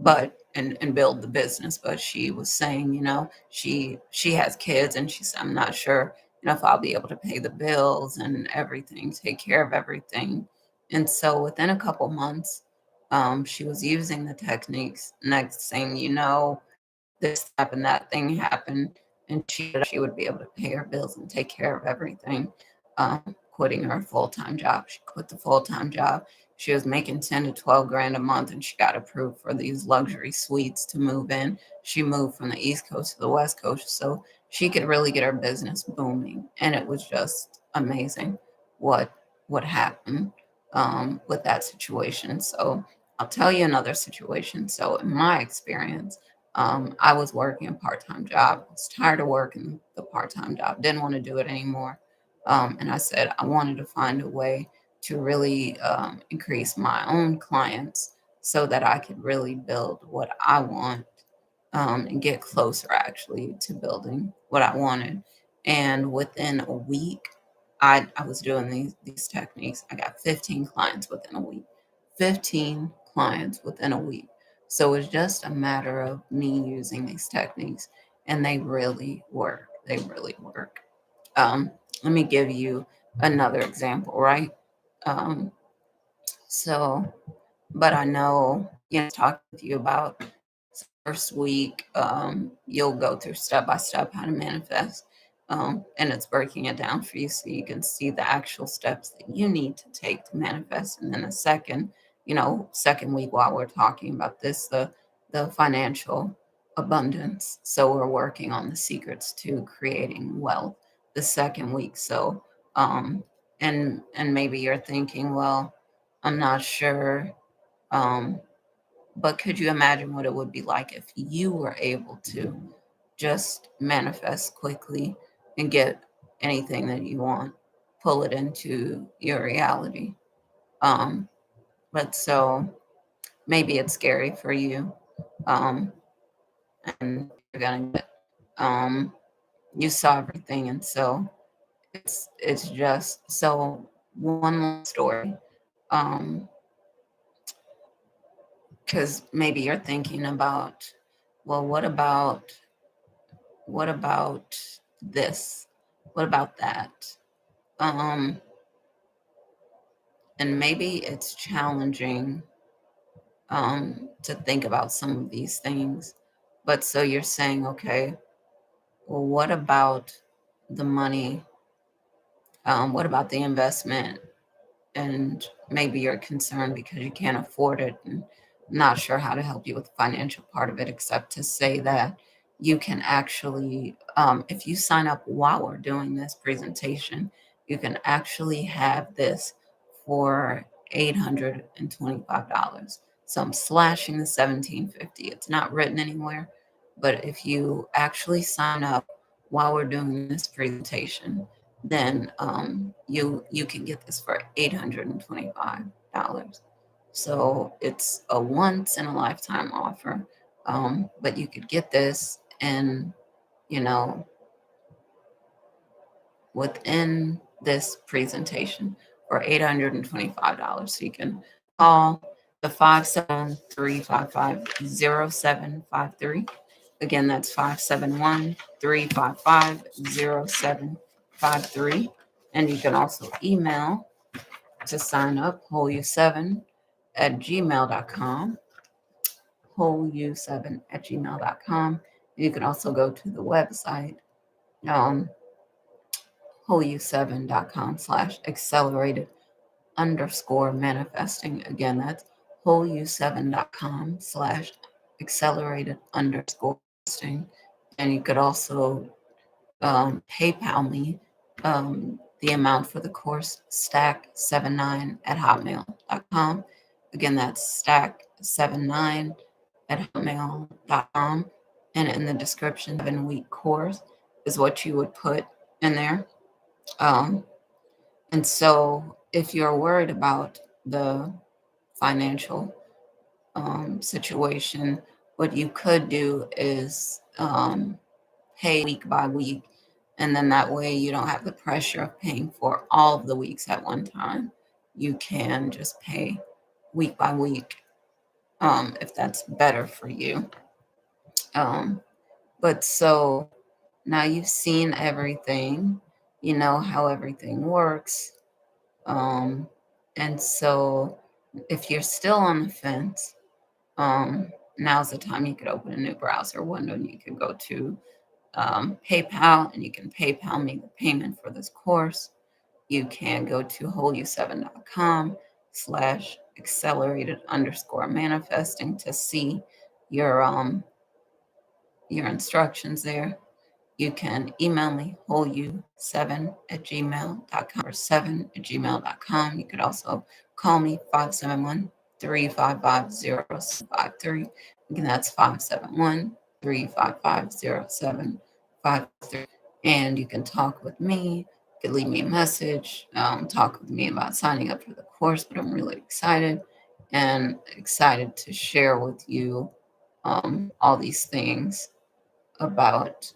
S1: but and build the business. But she was saying, she has kids, and she said, I'm not sure, if I'll be able to pay the bills and everything, take care of everything. And so within a couple months, she was using the techniques. Next thing you know, this happened, that thing happened, and she would be able to pay her bills and take care of everything. Quitting her full-time job. She quit the full-time job. She was making 10 to 12 grand a month, and she got approved for these luxury suites to move in. She moved from the East Coast to the West Coast so she could really get her business booming. And it was just amazing what happened with that situation. So I'll tell you another situation. So in my experience, I was working a part-time job. I was tired of working the part-time job. Didn't want to do it anymore. And I said I wanted to find a way to really increase my own clients so that I could really build what I want, and get closer actually to building what I wanted. And within a week, I was doing these techniques. I got 15 clients within a week. 15 clients within a week. So it's just a matter of me using these techniques, and they really work. They really work. Um, Let me give you another example, right? Um, so, but I know, talking with you about first week, you'll go through step by step how to manifest. And it's breaking it down for you so you can see the actual steps that you need to take to manifest. And then the second week, while we're talking about this, the financial abundance. So we're working on the secrets to creating wealth the second week. So and maybe you're thinking, well, I'm not sure. Um, but could you imagine what it would be like if you were able to just manifest quickly and get anything that you want, pull it into your reality? Um, but so maybe it's scary for you. Um, and you're gonna get, you saw everything. And so it's just so one last story. Um, because maybe you're thinking about, well, what about this? What about that? Um, and maybe it's challenging to think about some of these things. But so you're saying, okay, well, what about the money? What about the investment? And maybe you're concerned because you can't afford it and not sure how to help you with the financial part of it, except to say that you can actually, if you sign up while we're doing this presentation, you can actually have this for $825. So I'm slashing the 1750. It's not written anywhere, but if you actually sign up while we're doing this presentation, then you can get this for $825. So it's a once in a lifetime offer. But you could get this in, you know, within this presentation for $825. So you can call the 571-355-0753. Again, that's 571-355-0753. And you can also email to sign up, wholeu7@gmail.com, wholeu7@gmail.com. You can also go to the website, um, wholeu7.com/accelerated underscore manifesting. Again, that's wholeu7.com/accelerated underscore manifesting. And you could also PayPal me the amount for the course, stack79@hotmail.com. Again, that's stack79@hotmail.com. And in the description, 7-week course is what you would put in there. Um, and so if you're worried about the financial situation, what you could do is pay week by week. And then that way you don't have the pressure of paying for all of the weeks at one time. You can just pay week by week if that's better for you. But so now you've seen everything, you know how everything works. Um, and so if you're still on the fence, now's the time you could open a new browser window and you could go to PayPal, and you can PayPal me the payment for this course. You can go to wholeu7.com/accelerated underscore manifesting to see your instructions there. You can email me, wholeu7@gmail.com or 7@gmail.com. You could also call me 571-355-0753. Again, that's 571-355-0753. And you can talk with me. You can leave me a message, talk with me about signing up for the course. But I'm really excited and excited to share with you all these things about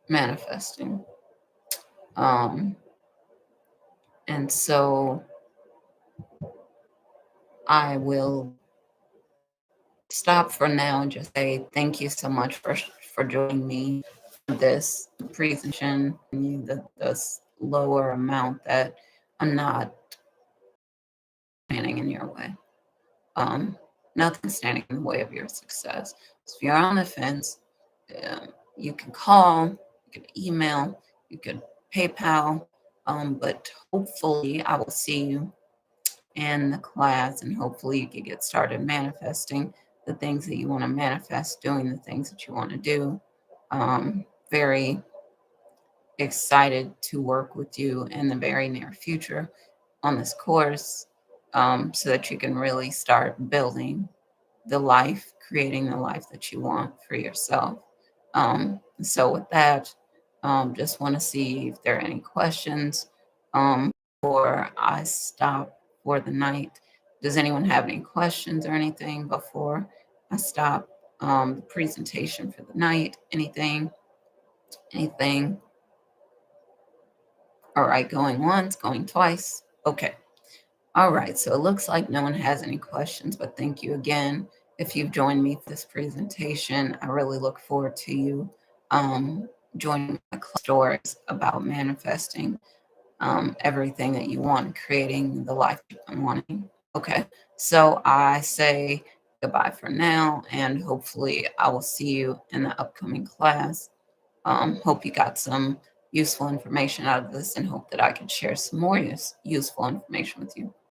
S1: manifesting. Um, and so I will stop for now and just say thank you so much for joining me for this presentation. This lower amount that I'm not standing in your way. Nothing standing in the way of your success. So if you're on the fence, you can call, you can email, you can PayPal, but hopefully I will see you in the class, and hopefully you can get started manifesting the things that you want to manifest, doing the things that you want to do. Very excited to work with you in the very near future on this course, so that you can really start building the life, creating the life that you want for yourself. So with that, just want to see if there are any questions before I stop for the night. Does anyone have any questions or anything before I stop the presentation for the night? Anything? Anything? All right, going once, going twice. Okay. All right, so it looks like no one has any questions, but thank you again. If you've joined me for this presentation, I really look forward to you joining my stories about manifesting everything that you want, creating the life you've been wanting. Okay, so I say goodbye for now, and hopefully I will see you in the upcoming class. Hope you got some useful information out of this, and hope that I can share some more useful information with you.